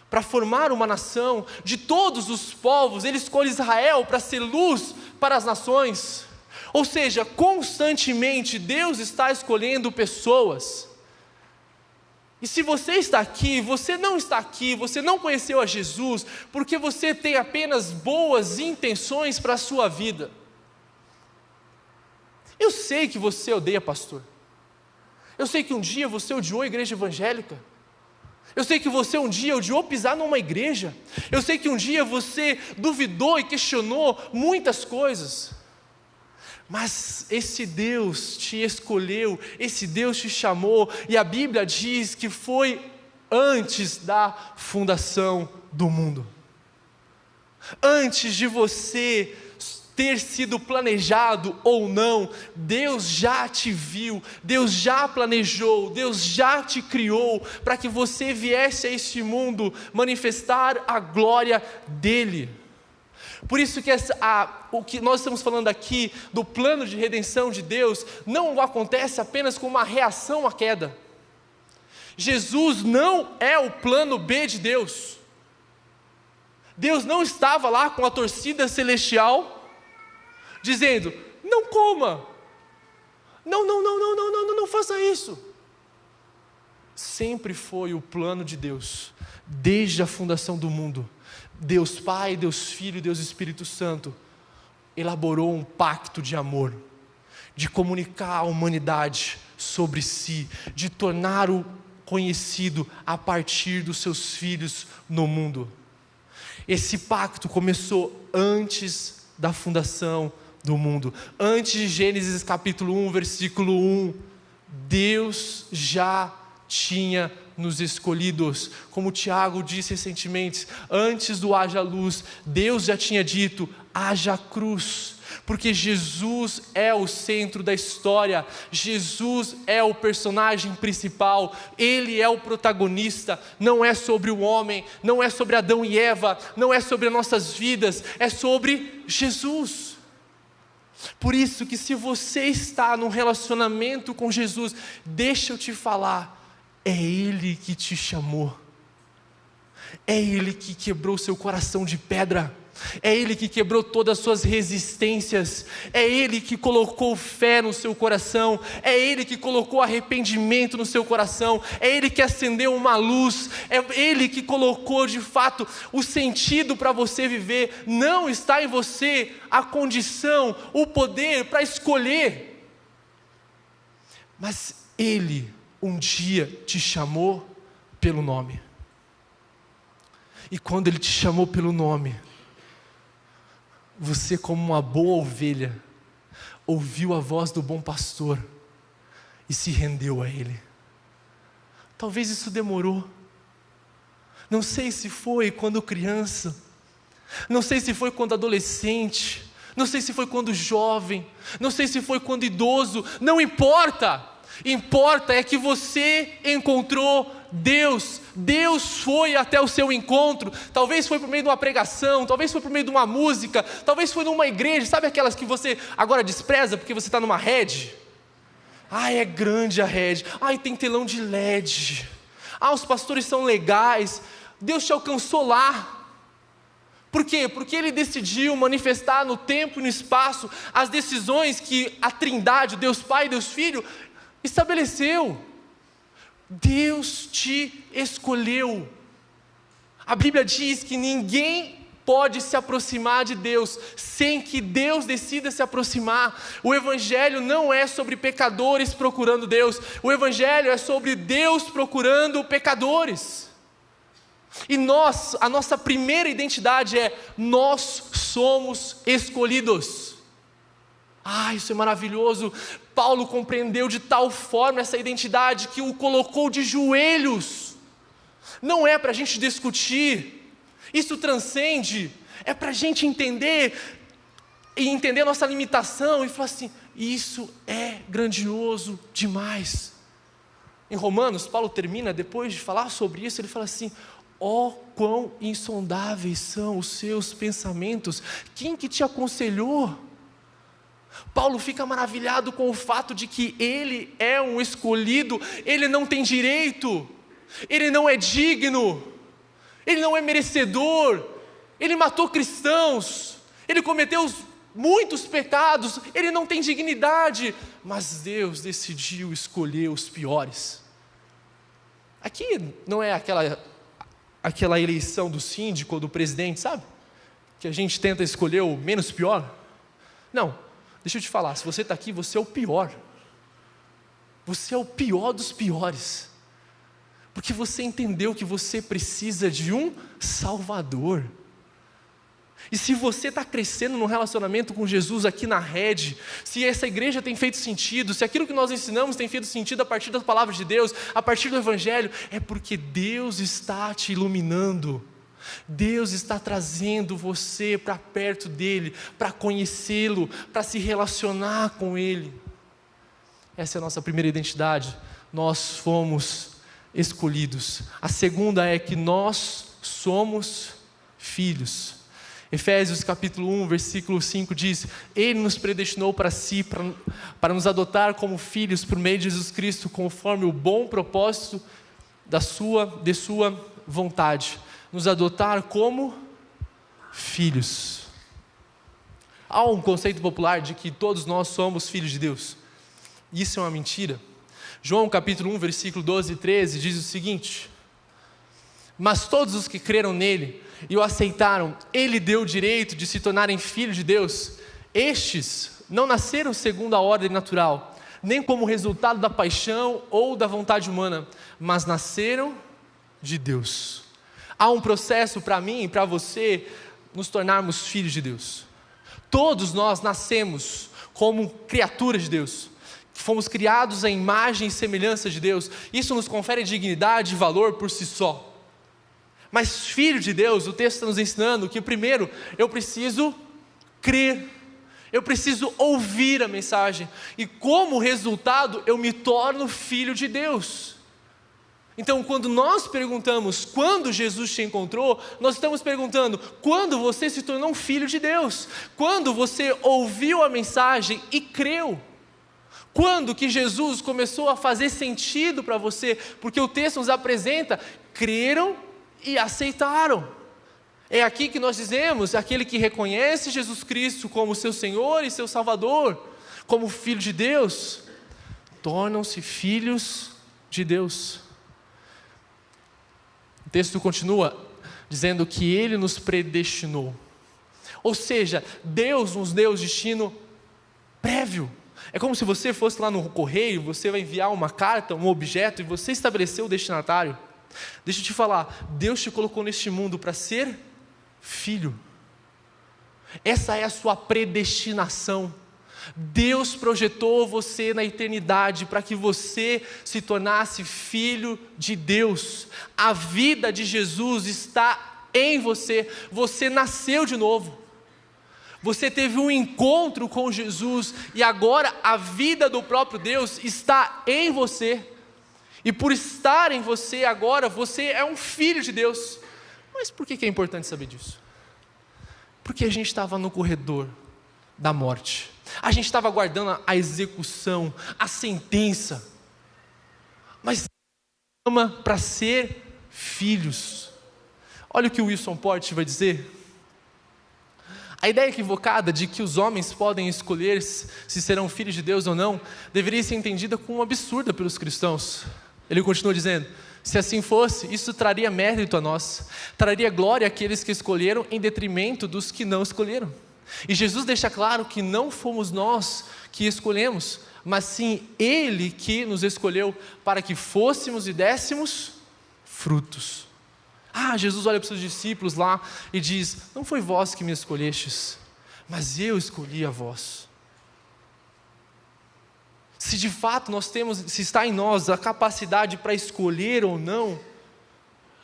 para formar uma nação. De todos os povos, Ele escolhe Israel para ser luz para as nações. Ou seja, constantemente Deus está escolhendo pessoas. E se você está aqui, você não conheceu a Jesus, porque você tem apenas boas intenções para a sua vida. Eu sei que você odeia pastor. Eu sei que um dia você odiou a igreja evangélica. Eu sei que você um dia odiou pisar numa igreja. Eu sei que um dia você duvidou e questionou muitas coisas. Mas esse Deus te escolheu, esse Deus te chamou, e a Bíblia diz que foi antes da fundação do mundo. Antes de você ter sido planejado ou não, Deus já te viu, Deus já planejou, Deus já te criou, para que você viesse a este mundo manifestar a glória dEle. Por isso que o que nós estamos falando aqui, do plano de redenção de Deus, não acontece apenas com uma reação à queda. Jesus não é o plano B de Deus. Deus não estava lá com a torcida celestial, dizendo: não coma, Não faça isso. Sempre foi o plano de Deus, desde a fundação do mundo. Deus Pai, Deus Filho, Deus Espírito Santo elaborou um pacto de amor, de comunicar a humanidade sobre si, de tornar-o conhecido a partir dos seus filhos no mundo. Esse pacto começou antes da fundação do mundo. Antes de Gênesis capítulo 1, versículo 1, Deus já tinha nos escolhidos. Como o Tiago disse recentemente, antes do haja luz, Deus já tinha dito, haja cruz. Porque Jesus é o centro da história, Jesus é o personagem principal, Ele é o protagonista, não é sobre o homem, não é sobre Adão e Eva, não é sobre as nossas vidas, é sobre Jesus. Por isso que se você está num relacionamento com Jesus, deixa eu te falar, é Ele que te chamou, é Ele que quebrou seu coração de pedra, é Ele que quebrou todas as suas resistências, é Ele que colocou fé no seu coração, é Ele que colocou arrependimento no seu coração, é Ele que acendeu uma luz, é Ele que colocou de fato o sentido para você viver. Não está em você a condição, o poder para escolher, mas Ele um dia te chamou pelo nome, e quando Ele te chamou pelo nome, você, como uma boa ovelha, ouviu a voz do bom pastor e se rendeu a Ele. Talvez isso demorou, não sei se foi quando criança, não sei se foi quando adolescente, não sei se foi quando jovem, não sei se foi quando idoso, não importa, importa é que você encontrou Deus. Deus foi até o seu encontro. Talvez foi por meio de uma pregação, talvez foi por meio de uma música, talvez foi numa igreja, sabe aquelas que você agora despreza porque você está numa rede? É grande a rede, tem telão de LED, os pastores são legais. Deus te alcançou lá. Por quê? Porque Ele decidiu manifestar no tempo e no espaço as decisões que a Trindade, Deus Pai e Deus Filho, estabeleceu. Deus te escolheu. A Bíblia diz que ninguém pode se aproximar de Deus sem que Deus decida se aproximar. O Evangelho não é sobre pecadores procurando Deus, o Evangelho é sobre Deus procurando pecadores. E a nossa primeira identidade é: nós somos escolhidos. Isso é maravilhoso. Paulo compreendeu de tal forma essa identidade que o colocou de joelhos. Não é para a gente discutir, isso transcende, é para a gente entender e entender a nossa limitação e falar assim: isso é grandioso demais. Em Romanos, Paulo termina, depois de falar sobre isso, ele fala assim: quão insondáveis são os seus pensamentos, quem que te aconselhou? Paulo fica maravilhado com o fato de que ele é um escolhido, ele não tem direito, ele não é digno, ele não é merecedor, ele matou cristãos, ele cometeu muitos pecados, ele não tem dignidade, mas Deus decidiu escolher os piores. Aqui não é aquela eleição do síndico ou do presidente, sabe? Que a gente tenta escolher o menos pior. Não. Deixa eu te falar, se você está aqui, você é o pior. Você é o pior dos piores. Porque você entendeu que você precisa de um Salvador. E se você está crescendo no relacionamento com Jesus aqui na rede, se essa igreja tem feito sentido, se aquilo que nós ensinamos tem feito sentido a partir das palavras de Deus, a partir do Evangelho, é porque Deus está te iluminando. Deus está trazendo você para perto dEle, para conhecê-lo, para se relacionar com Ele. Essa é a nossa primeira identidade, nós fomos escolhidos. A segunda é que nós somos filhos. Efésios capítulo 1, versículo 5 diz: Ele nos predestinou para si, para nos adotar como filhos por meio de Jesus Cristo, conforme o bom propósito de sua vontade. Nos adotar como filhos. Há um conceito popular de que todos nós somos filhos de Deus. Isso é uma mentira. João capítulo 1, versículo 12 e 13 diz o seguinte: mas todos os que creram nele e o aceitaram, ele deu o direito de se tornarem filhos de Deus. Estes não nasceram segundo a ordem natural, nem como resultado da paixão ou da vontade humana, mas nasceram de Deus. Há um processo para mim e para você nos tornarmos filhos de Deus. Todos nós nascemos como criaturas de Deus. Fomos criados à imagem e semelhança de Deus. Isso nos confere dignidade e valor por si só. Mas filho de Deus, o texto está nos ensinando que primeiro eu preciso crer. Eu preciso ouvir a mensagem. E como resultado eu me torno filho de Deus. Então, quando nós perguntamos quando Jesus te encontrou, nós estamos perguntando quando você se tornou um filho de Deus, quando você ouviu a mensagem e creu, quando que Jesus começou a fazer sentido para você, porque o texto nos apresenta, creram e aceitaram. É aqui que nós dizemos, aquele que reconhece Jesus Cristo como seu Senhor e seu Salvador, como filho de Deus, tornam-se filhos de Deus. O texto continua dizendo que Ele nos predestinou. Ou seja, Deus nos deu o destino prévio. É como se você fosse lá no correio, você vai enviar uma carta, um objeto, e você estabeleceu o destinatário. Deixa eu te falar, Deus te colocou neste mundo para ser filho. Essa é a sua predestinação. Deus projetou você na eternidade para que você se tornasse filho de Deus. A vida de Jesus está em você. Você nasceu de novo. Você teve um encontro com Jesus e agora a vida do próprio Deus está em você. E por estar em você agora, você é um filho de Deus. Mas por que é importante saber disso? Porque a gente estava no corredor da morte. A gente estava aguardando a execução, a sentença. Mas ama para ser filhos. Olha o que o Wilson Porte vai dizer. A ideia equivocada de que os homens podem escolher se serão filhos de Deus ou não, deveria ser entendida como absurda pelos cristãos. Ele continua dizendo, se assim fosse, isso traria mérito a nós, traria glória àqueles que escolheram em detrimento dos que não escolheram. E Jesus deixa claro que não fomos nós que escolhemos, mas sim Ele que nos escolheu para que fôssemos e dessemos frutos. Jesus olha para os seus discípulos lá e diz, não foi vós que me escolhestes, mas eu escolhi a vós. Se de fato se está em nós a capacidade para escolher ou não,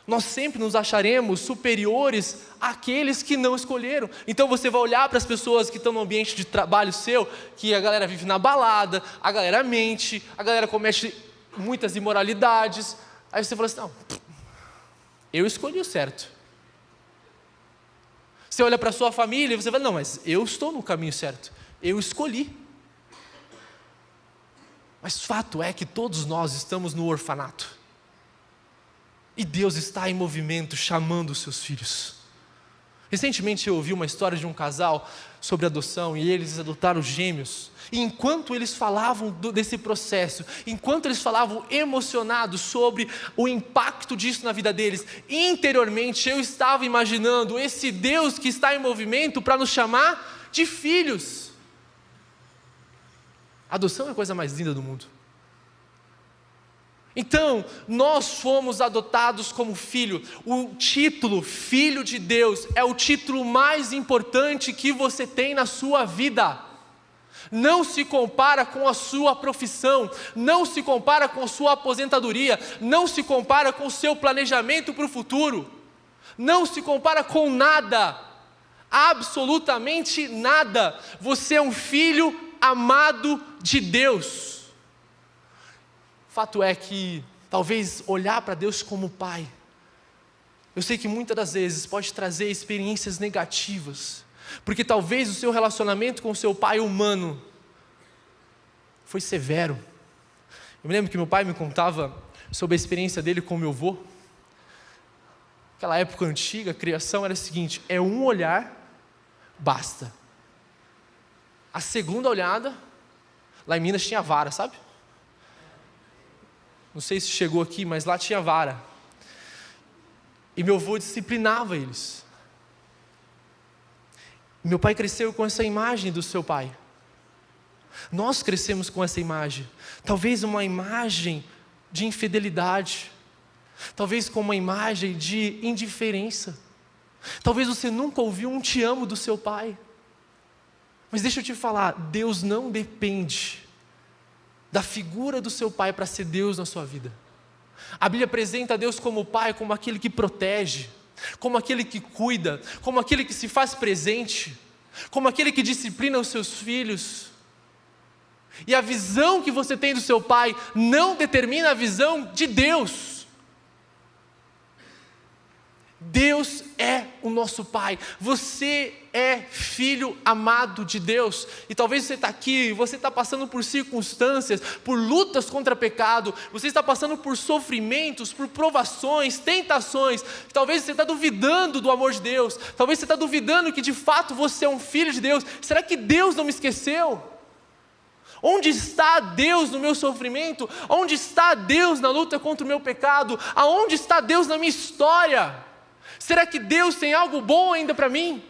nós sempre nos acharemos superiores àqueles que não escolheram. Então você vai olhar para as pessoas que estão no ambiente de trabalho seu, que a galera vive na balada, a galera mente, a galera comete muitas imoralidades. Aí você fala assim, não, eu escolhi o certo. Você olha para a sua família e você fala, não, mas eu estou no caminho certo, eu escolhi. Mas fato é que todos nós estamos no orfanato. E Deus está em movimento chamando os seus filhos. Recentemente eu ouvi uma história de um casal sobre adoção e eles adotaram gêmeos. E enquanto eles falavam desse processo, enquanto eles falavam emocionados sobre o impacto disso na vida deles, interiormente eu estava imaginando esse Deus que está em movimento para nos chamar de filhos. A adoção é a coisa mais linda do mundo. Então, nós fomos adotados como filho. O título Filho de Deus é o título mais importante que você tem na sua vida. Não se compara com a sua profissão, não se compara com a sua aposentadoria, não se compara com o seu planejamento para o futuro, não se compara com nada, absolutamente nada. Você é um filho amado de Deus. Fato é que, talvez olhar para Deus como Pai, eu sei que muitas das vezes pode trazer experiências negativas, porque talvez o seu relacionamento com o seu pai humano foi severo. Eu me lembro que meu pai me contava sobre a experiência dele com meu avô. Naquela época antiga, a criação era a seguinte, é um olhar, basta. A segunda olhada, Lá em Minas tinha vara, sabe? Não sei se chegou aqui, mas lá tinha vara. E meu avô disciplinava eles. Meu pai cresceu com essa imagem do seu pai. Nós crescemos com essa imagem. Talvez uma imagem de infidelidade. Talvez com uma imagem de indiferença. Talvez você nunca ouviu um te amo do seu pai. Mas deixa eu te falar, Deus não depende da figura do seu pai para ser Deus na sua vida. A Bíblia apresenta Deus como pai, como aquele que protege, como aquele que cuida, como aquele que se faz presente, como aquele que disciplina os seus filhos. E a visão que você tem do seu pai não determina a visão de Deus. Deus é o nosso Pai, você é filho amado de Deus, e talvez você está aqui, você está passando por circunstâncias, por lutas contra pecado, você está passando por sofrimentos, por provações, tentações, talvez você está duvidando do amor de Deus, talvez você está duvidando que de fato você é um filho de Deus. Será que Deus não me esqueceu? Onde está Deus no meu sofrimento? Onde está Deus na luta contra o meu pecado? Aonde está Deus na minha história? Será que Deus tem algo bom ainda para mim?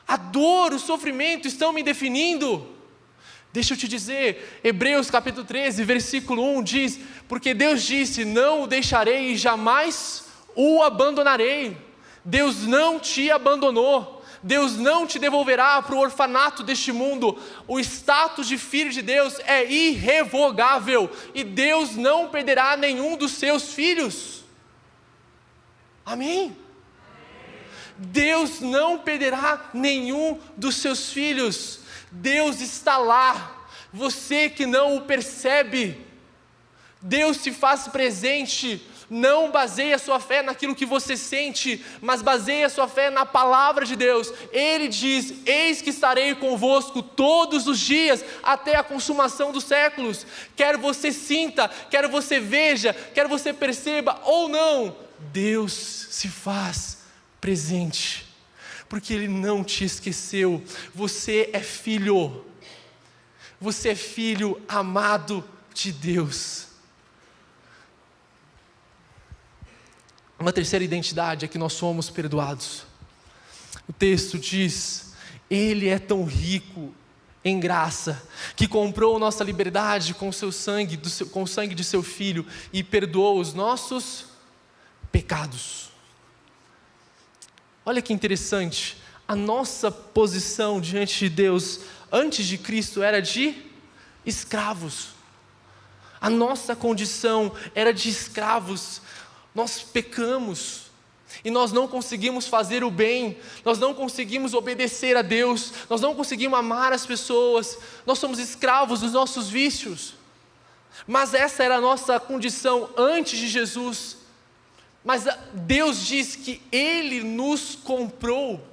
A dor, o sofrimento estão me definindo. Deixa eu te dizer, Hebreus capítulo 13, versículo 1 diz: porque Deus disse, não o deixarei e jamais o abandonarei. Deus não te abandonou. Deus não te devolverá para o orfanato deste mundo. O status de filho de Deus é irrevogável, e Deus não perderá nenhum dos seus filhos. Amém? Deus não perderá nenhum dos seus filhos. Deus está lá, você que não o percebe. Deus se faz presente. Não baseie a sua fé naquilo que você sente, mas baseie a sua fé na palavra de Deus. Ele diz: eis que estarei convosco todos os dias, até a consumação dos séculos. Quer você sinta, quer você veja, quer você perceba ou não, Deus se faz presente, porque Ele não te esqueceu. Você é filho amado de Deus. Uma terceira identidade é que nós somos perdoados. O texto diz: Ele é tão rico em graça, que comprou nossa liberdade com seu sangue, com o sangue de seu Filho, e perdoou os nossos pecados. Olha que interessante, a nossa posição diante de Deus, antes de Cristo, era de escravos. A nossa condição era de escravos. Nós pecamos, e nós não conseguimos fazer o bem, nós não conseguimos obedecer a Deus, nós não conseguimos amar as pessoas, nós somos escravos dos nossos vícios. Mas essa era a nossa condição antes de Jesus. Mas Deus diz que Ele nos comprou,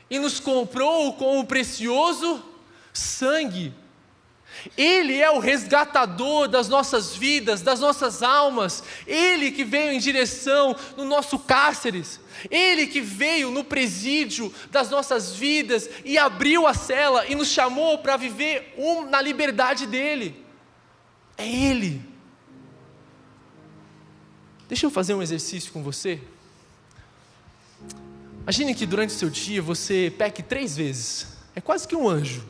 e nos comprou com o precioso sangue. Ele é o resgatador das nossas vidas, das nossas almas. Ele que veio em direção no nosso cárcere. Ele que veio no presídio das nossas vidas e abriu a cela e nos chamou para viver na liberdade dele. É Ele. Deixa eu fazer um exercício com você. Imagine que durante o seu dia você peque 3 vezes. É quase que um anjo.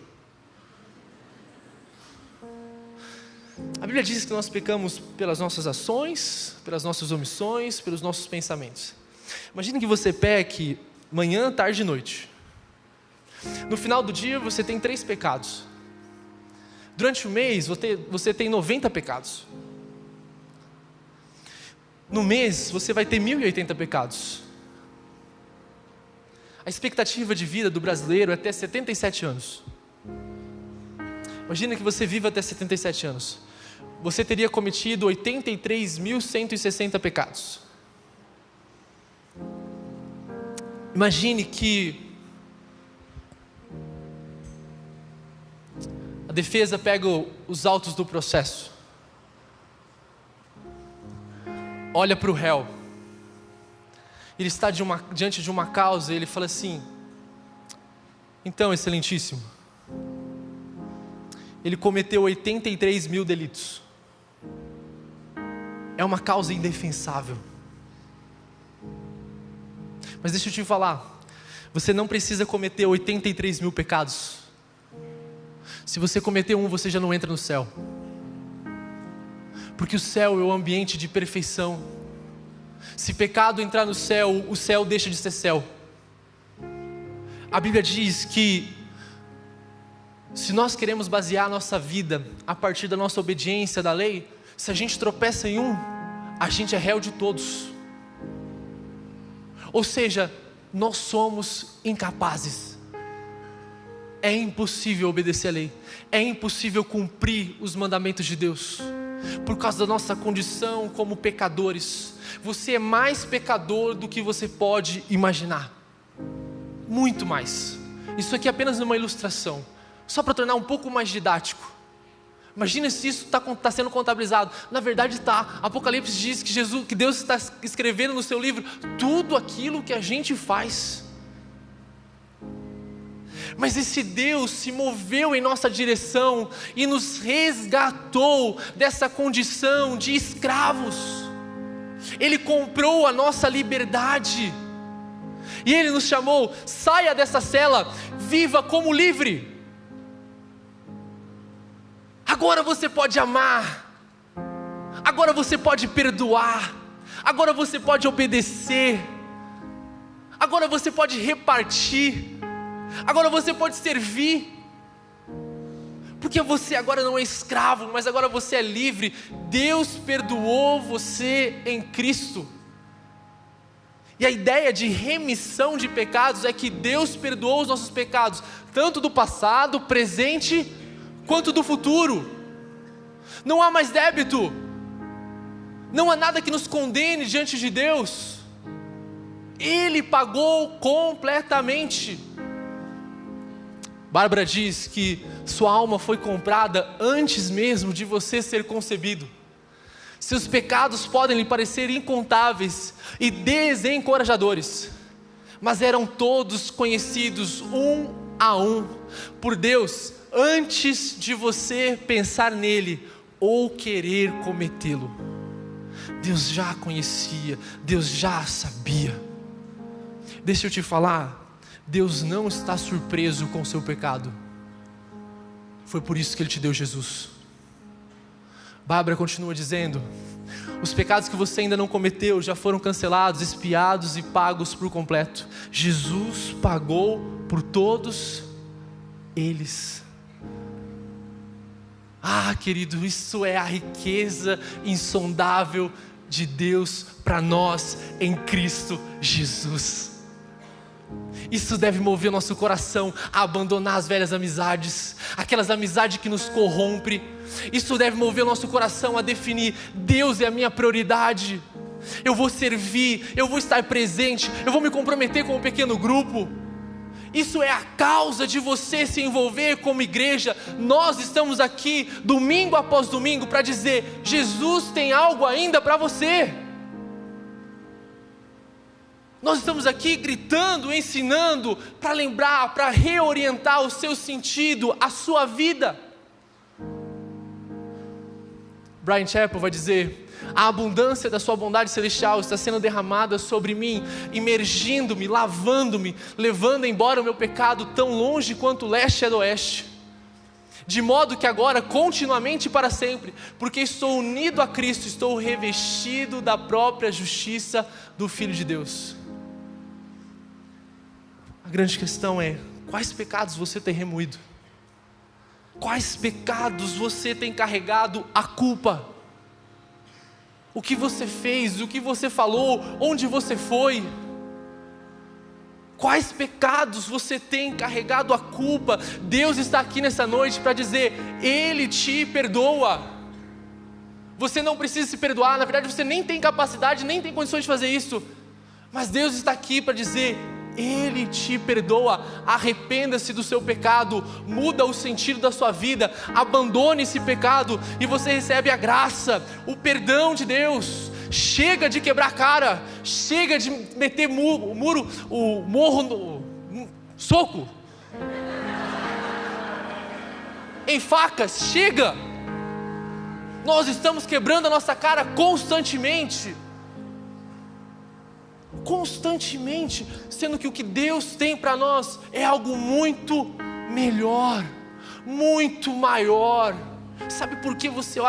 A Bíblia diz que nós pecamos pelas nossas ações, pelas nossas omissões, pelos nossos pensamentos. Imagine que você peque manhã, tarde e noite. No final do dia você tem 3 pecados. Durante o mês você tem 90 pecados. No mês você vai ter 1080 pecados. A expectativa de vida do brasileiro é até 77 anos. Imagina que você viva até 77 anos. Você teria cometido 83.160 pecados. Imagine que a defesa pega os autos do processo, olha para o réu, ele está diante de uma causa e ele fala assim: então, excelentíssimo, ele cometeu 83 mil delitos. É uma causa indefensável. Mas deixa eu te falar, você não precisa cometer 83 mil pecados. Se você cometer um, você já não entra no céu. Porque o céu é o ambiente de perfeição. Se pecado entrar no céu, o céu deixa de ser céu. A Bíblia diz que se nós queremos basear a nossa vida a partir da nossa obediência da lei, se a gente tropeça em um, a gente é réu de todos. Ou seja, nós somos incapazes. É impossível obedecer a lei. É impossível cumprir os mandamentos de Deus. Por causa da nossa condição como pecadores. Você é mais pecador do que você pode imaginar. Muito mais. Isso aqui é apenas uma ilustração. Só para tornar um pouco mais didático. Imagina se isso está sendo contabilizado. Na verdade está. Apocalipse diz que Deus está escrevendo no seu livro tudo aquilo que a gente faz. Mas esse Deus se moveu em nossa direção e nos resgatou dessa condição de escravos. Ele comprou a nossa liberdade. E Ele nos chamou: saia dessa cela, viva como livre. Agora você pode amar. Agora você pode perdoar. Agora você pode obedecer. Agora você pode repartir. Agora você pode servir. Porque você agora não é escravo, mas agora você é livre. Deus perdoou você em Cristo. E a ideia de remissão de pecados é que Deus perdoou os nossos pecados, tanto do passado, presente, quanto do futuro. Não há mais débito. Não há nada que nos condene diante de Deus. Ele pagou completamente. Bárbara diz que sua alma foi comprada antes mesmo de você ser concebido. Seus pecados podem lhe parecer incontáveis e desencorajadores, mas eram todos conhecidos um a um por Deus antes de você pensar nele ou querer cometê-lo. Deus já conhecia, Deus já sabia. Deixa eu te falar, Deus não está surpreso com o seu pecado. Foi por isso que Ele te deu Jesus. Bárbara continua dizendo: os pecados que você ainda não cometeu já foram cancelados, expiados e pagos por completo. Jesus pagou por todos eles. Ah, querido, isso é a riqueza insondável de Deus para nós em Cristo Jesus. Isso deve mover o nosso coração a abandonar as velhas amizades, aquelas amizades que nos corrompem. Isso deve mover o nosso coração a definir: Deus é a minha prioridade. Eu vou servir, eu vou estar presente, eu vou me comprometer com um pequeno grupo. Isso é a causa de você se envolver como igreja. Nós estamos aqui domingo após domingo para dizer: Jesus tem algo ainda para você. Nós estamos aqui gritando, ensinando, para lembrar, para reorientar o seu sentido, a sua vida. Bryan Chapell vai dizer: a abundância da sua bondade celestial está sendo derramada sobre mim, imergindo-me, lavando-me, levando embora o meu pecado tão longe quanto o leste é do oeste. De modo que agora, continuamente e para sempre, porque estou unido a Cristo, estou revestido da própria justiça do Filho de Deus. A grande questão é: quais pecados você tem remoído? Quais pecados você tem carregado a culpa? O que você fez, o que você falou, onde você foi? Quais pecados você tem carregado a culpa? Deus está aqui nessa noite para dizer: Ele te perdoa. Você não precisa se perdoar, na verdade você nem tem capacidade, nem tem condições de fazer isso. Mas Deus está aqui para dizer: Ele te perdoa. Arrependa-se do seu pecado, muda o sentido da sua vida, abandone esse pecado e você recebe a graça, o perdão de Deus. Chega de quebrar a cara, chega de meter soco. em facas. Chega! Nós estamos quebrando a nossa cara constantemente, sendo que o que Deus tem para nós é algo muito melhor, muito maior. Sabe por que você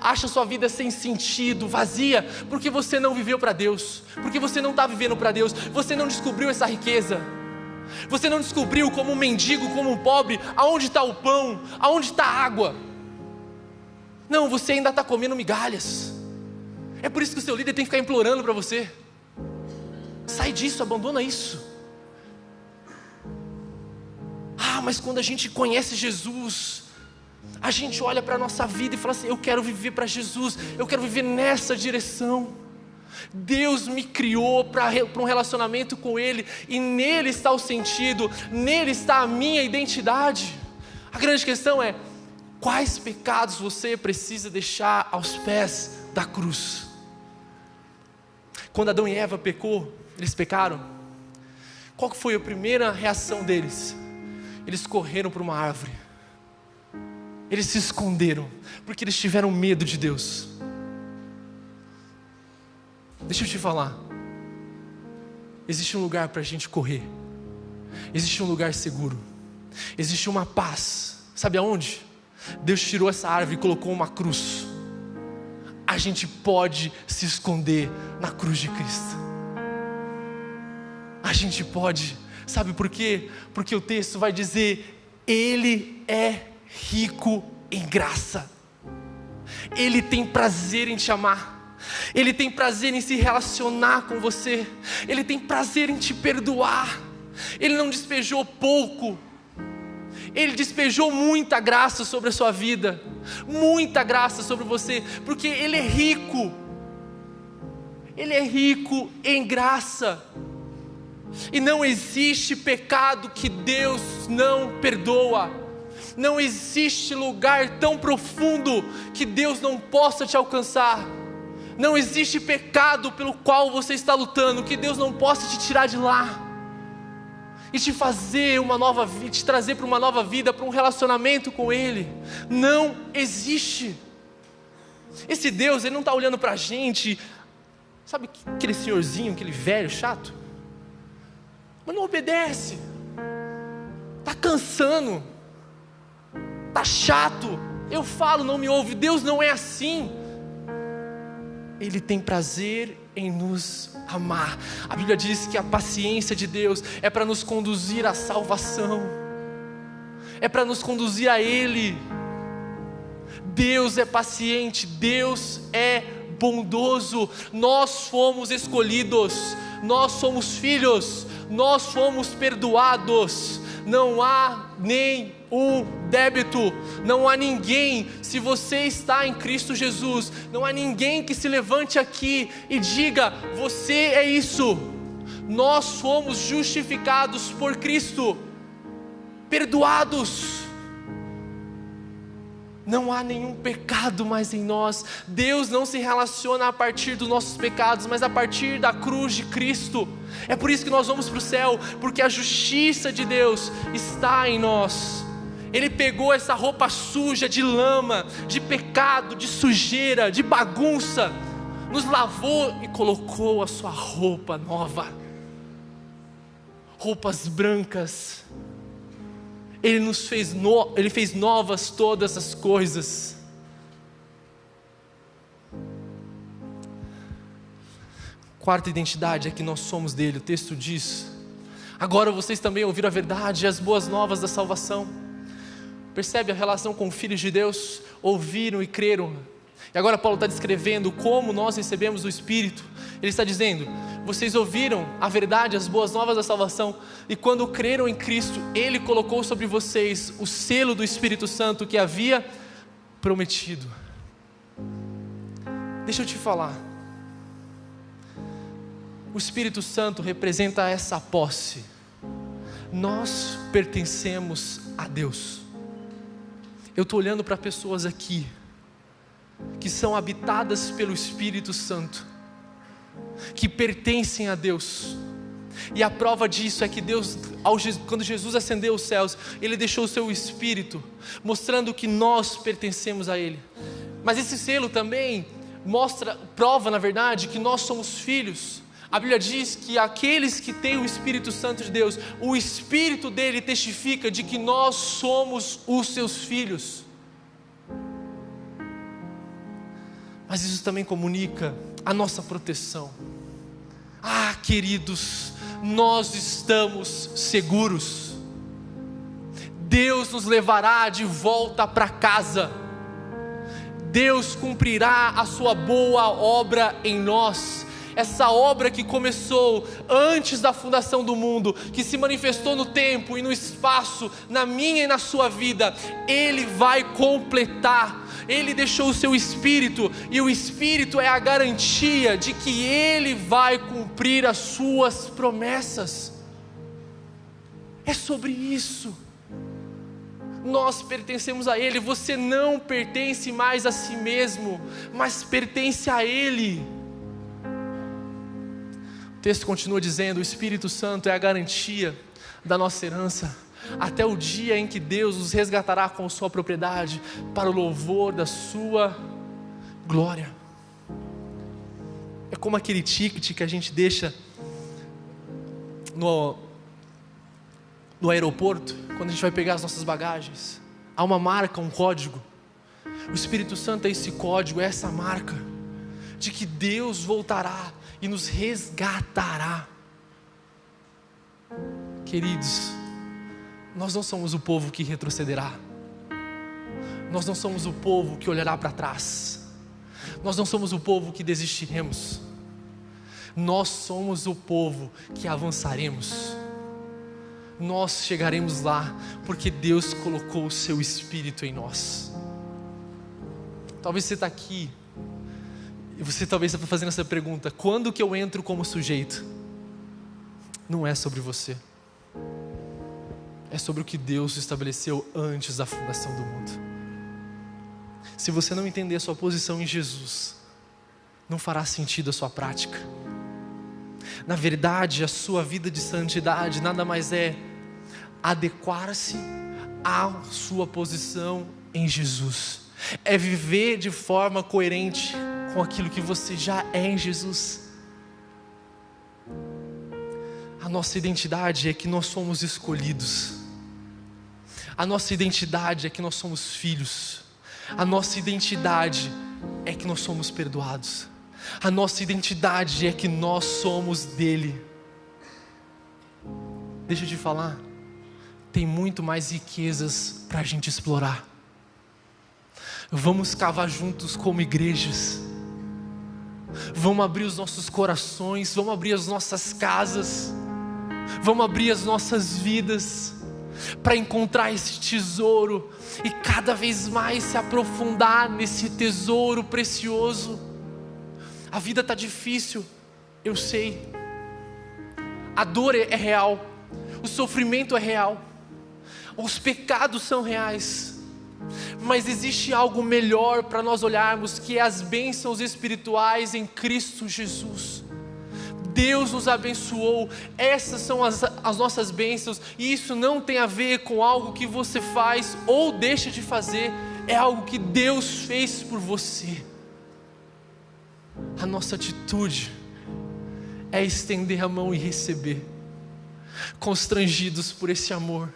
acha sua vida sem sentido, vazia? Porque você não viveu para Deus, porque você não está vivendo para Deus, você não descobriu essa riqueza, você não descobriu como um mendigo, como um pobre, aonde está o pão, aonde está a água. Não, você ainda está comendo migalhas. É por isso que o seu líder tem que ficar implorando para você: sai disso, abandona isso. Mas quando a gente conhece Jesus, a gente olha para a nossa vida e fala assim: eu quero viver para Jesus, eu quero viver nessa direção. Deus me criou para um relacionamento com Ele, e nele está o sentido, nele está a minha identidade. A grande questão é: quais pecados você precisa deixar aos pés da cruz? Quando Adão e Eva eles pecaram, qual foi a primeira reação deles? Eles correram para uma árvore, eles se esconderam, porque eles tiveram medo de Deus. Deixa eu te falar, existe um lugar para a gente correr, existe um lugar seguro, existe uma paz. Sabe aonde? Deus tirou essa árvore e colocou uma cruz. A gente pode se esconder na cruz de Cristo. A gente pode. Sabe por quê? Porque o texto vai dizer: Ele é rico em graça. Ele tem prazer em te amar. Ele tem prazer em se relacionar com você. Ele tem prazer em te perdoar. Ele não despejou pouco, Ele despejou muita graça sobre a sua vida, muita graça sobre você, porque Ele é rico. Ele é rico em graça. E não existe pecado que Deus não perdoa. Não existe lugar tão profundo que Deus não possa te alcançar. Não existe pecado pelo qual você está lutando que Deus não possa te tirar de lá e te fazer uma nova vida, te trazer para uma nova vida, para um relacionamento com Ele. Não existe. Esse Deus, Ele não está olhando para a gente, sabe aquele senhorzinho, aquele velho chato? Mas não obedece, está cansando, está chato, eu falo, não me ouve. Deus não é assim. Ele tem prazer em nos amar. A Bíblia diz que a paciência de Deus é para nos conduzir à salvação, é para nos conduzir a Ele. Deus é paciente, Deus é bondoso. Nós fomos escolhidos, nós somos filhos, nós fomos perdoados. Não há nenhum débito, não há ninguém. Se você está em Cristo Jesus, não há ninguém que se levante aqui e diga: você é isso. Nós fomos justificados por Cristo, perdoados. Não há nenhum pecado mais em nós. Deus não se relaciona a partir dos nossos pecados, mas a partir da cruz de Cristo. É por isso que nós vamos para o céu, porque a justiça de Deus está em nós. Ele pegou essa roupa suja de lama, de pecado, de sujeira, de bagunça, nos lavou e colocou a sua roupa nova, roupas brancas. Ele fez novas todas as coisas. Quarta identidade é que nós somos dele. O texto diz: agora vocês também ouviram a verdade e as boas novas da salvação. Percebe a relação com filhos de Deus? Ouviram e creram. E agora Paulo está descrevendo como nós recebemos o Espírito. Ele está dizendo: vocês ouviram a verdade, as boas novas da salvação, e quando creram em Cristo, Ele colocou sobre vocês o selo do Espírito Santo que havia prometido. Deixa eu te falar, o Espírito Santo representa essa posse. Nós pertencemos a Deus. Eu estou olhando para pessoas aqui que são habitadas pelo Espírito Santo, que pertencem a Deus. E a prova disso é que Deus, quando Jesus ascendeu aos céus, Ele deixou o seu Espírito, mostrando que nós pertencemos a Ele. Mas esse selo também prova na verdade que nós somos filhos. A Bíblia diz que aqueles que têm o Espírito Santo de Deus, o Espírito dele testifica de que nós somos os seus filhos. Mas isso também comunica a nossa proteção. Queridos, nós estamos seguros. Deus nos levará de volta para casa. Deus cumprirá a sua boa obra em nós. Essa obra que começou antes da fundação do mundo, que se manifestou no tempo e no espaço, na minha e na sua vida, Ele vai completar. Ele deixou o seu Espírito, e o Espírito é a garantia de que Ele vai cumprir as suas promessas. É sobre isso. Nós pertencemos a Ele. Você não pertence mais a si mesmo, mas pertence a Ele. O texto continua dizendo: o Espírito Santo é a garantia da nossa herança, até o dia em que Deus os resgatará com sua propriedade, para o louvor da sua glória. É como aquele ticket que a gente deixa no aeroporto, quando a gente vai pegar as nossas bagagens. Há uma marca, um código. O Espírito Santo é esse código, é essa marca de que Deus voltará e nos resgatará. Queridos, nós não somos o povo que retrocederá. Nós não somos o povo que olhará para trás. Nós não somos o povo que desistiremos. Nós somos o povo que avançaremos. Nós chegaremos lá, porque Deus colocou o seu Espírito em nós. Talvez você está aqui, e você talvez está fazendo essa pergunta: quando que eu entro como sujeito? Não é sobre você. É sobre o que Deus estabeleceu antes da fundação do mundo. Se você não entender a sua posição em Jesus, não fará sentido a sua prática. Na verdade, a sua vida de santidade nada mais é adequar-se à sua posição em Jesus. É viver de forma coerente com aquilo que você já é em Jesus. A nossa identidade é que nós somos escolhidos. A nossa identidade é que nós somos filhos. A nossa identidade é que nós somos perdoados. A nossa identidade é que nós somos dele. Deixa eu te falar, tem muito mais riquezas para a gente explorar. Vamos cavar juntos como igrejas. Vamos abrir os nossos corações, vamos abrir as nossas casas, vamos abrir as nossas vidas para encontrar esse tesouro e cada vez mais se aprofundar nesse tesouro precioso. A vida está difícil, eu sei. A dor é real, o sofrimento é real, os pecados são reais. Mas existe algo melhor para nós olharmos, que é as bênçãos espirituais em Cristo Jesus. Deus nos abençoou, essas são as nossas bênçãos, e isso não tem a ver com algo que você faz ou deixa de fazer, é algo que Deus fez por você. A nossa atitude é estender a mão e receber, constrangidos por esse amor,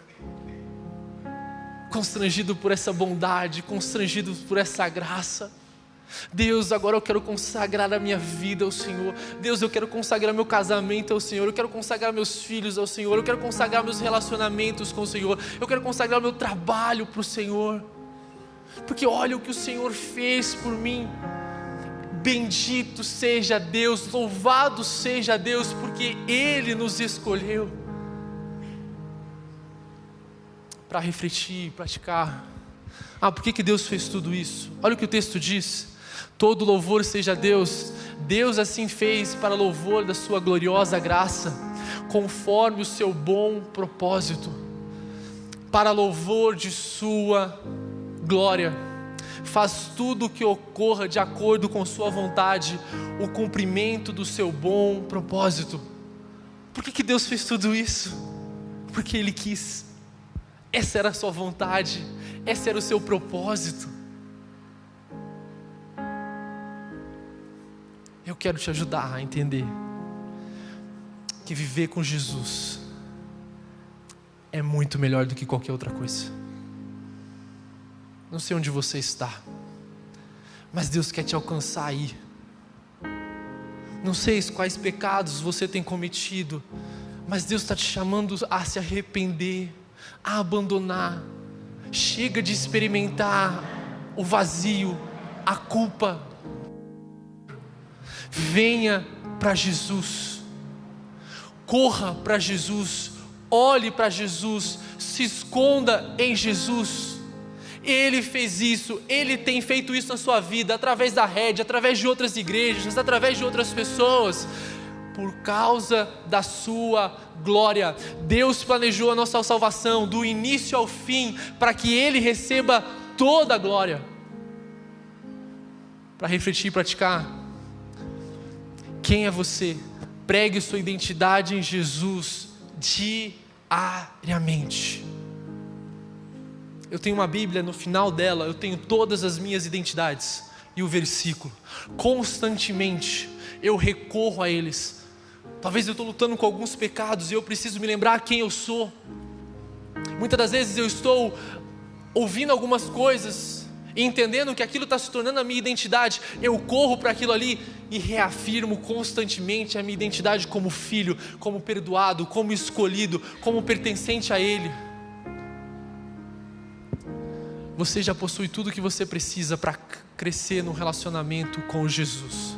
constrangido por essa bondade, constrangido por essa graça. Deus, agora eu quero consagrar a minha vida ao Senhor. Deus, eu quero consagrar meu casamento ao Senhor. Eu quero consagrar meus filhos ao Senhor. Eu quero consagrar meus relacionamentos com o Senhor. Eu quero consagrar meu trabalho para o Senhor, porque olha o que o Senhor fez por mim. Bendito seja Deus, louvado seja Deus, porque Ele nos escolheu para refletir, praticar. Por que Deus fez tudo isso? Olha o que o texto diz: todo louvor seja a Deus. Deus assim fez para louvor da sua gloriosa graça, conforme o seu bom propósito, para louvor de sua glória. Faz tudo o que ocorra de acordo com sua vontade, o cumprimento do seu bom propósito. Por que Deus fez tudo isso? Porque Ele quis. Essa era a sua vontade, esse era o seu propósito. Eu quero te ajudar a entender que viver com Jesus é muito melhor do que qualquer outra coisa. Não sei onde você está, mas Deus quer te alcançar aí. Não sei quais pecados você tem cometido, mas Deus está te chamando a se arrepender, a abandonar. Chega de experimentar o vazio, a culpa. Venha para Jesus, corra para Jesus, olhe para Jesus, se esconda em Jesus. Ele fez isso, Ele tem feito isso na sua vida, através da rede, através de outras igrejas, através de outras pessoas, por causa da sua glória. Deus planejou a nossa salvação do início ao fim, para que Ele receba toda a glória. Para refletir e praticar, quem é você? Pregue sua identidade em Jesus diariamente. Eu tenho uma Bíblia, no final dela eu tenho todas as minhas identidades e o versículo. Constantemente eu recorro a eles. Talvez eu estou lutando com alguns pecados e eu preciso me lembrar quem eu sou. Muitas das vezes eu estou ouvindo algumas coisas e entendendo que aquilo está se tornando a minha identidade. Eu corro para aquilo ali e reafirmo constantemente a minha identidade como filho, como perdoado, como escolhido, como pertencente a Ele. Você já possui tudo o que você precisa para crescer no relacionamento com Jesus.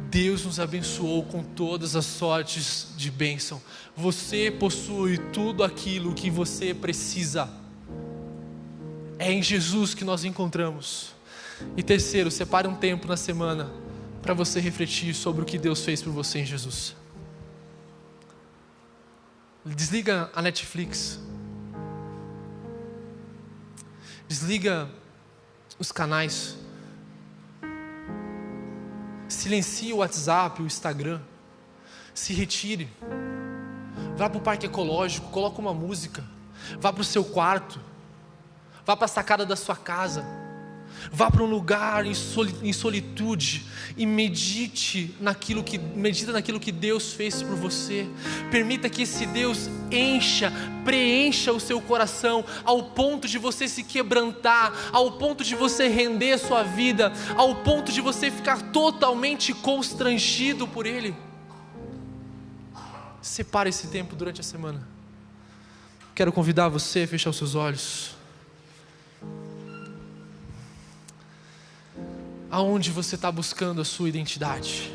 Deus nos abençoou com todas as sortes de bênção. Você possui tudo aquilo que você precisa. É em Jesus que nós encontramos. E terceiro, separe um tempo na semana para você refletir sobre o que Deus fez por você em Jesus. Desliga a Netflix. Desliga os canais. Silencie o WhatsApp, o Instagram. Se retire. Vá para o parque ecológico, coloque uma música. Vá para o seu quarto. Vá para a sacada da sua casa. Vá para um lugar em solitude e medita naquilo que Deus fez por você. Permita que esse Deus preencha o seu coração ao ponto de você se quebrantar, ao ponto de você render a sua vida, ao ponto de você ficar totalmente constrangido por Ele. Separe esse tempo durante a semana. Quero convidar você a fechar os seus olhos. Aonde você está buscando a sua identidade?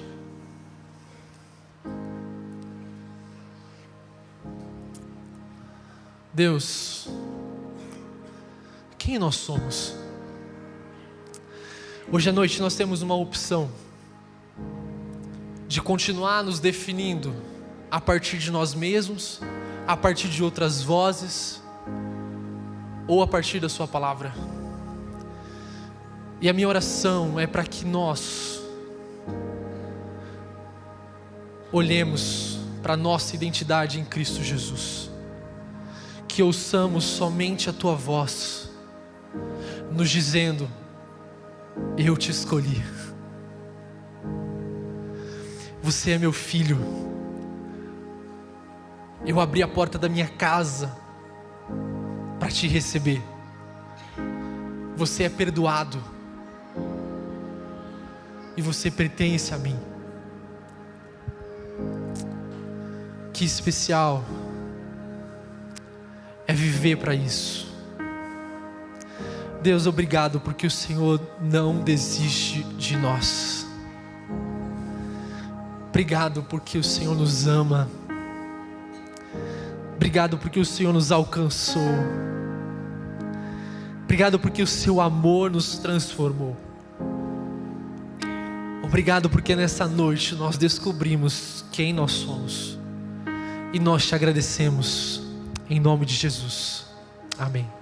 Deus, quem nós somos? Hoje à noite nós temos uma opção de continuar nos definindo a partir de nós mesmos, a partir de outras vozes, ou a partir da sua palavra. E a minha oração é para que nós olhemos para a nossa identidade em Cristo Jesus, que ouçamos somente a Tua voz, nos dizendo: eu te escolhi, você é meu filho, eu abri a porta da minha casa para te receber, você é perdoado, e você pertence a mim. Que especial é viver para isso. Deus, obrigado porque o Senhor não desiste de nós. Obrigado porque o Senhor nos ama. Obrigado porque o Senhor nos alcançou. Obrigado porque o seu amor nos transformou. Obrigado porque nessa noite nós descobrimos quem nós somos. E nós te agradecemos em nome de Jesus. Amém.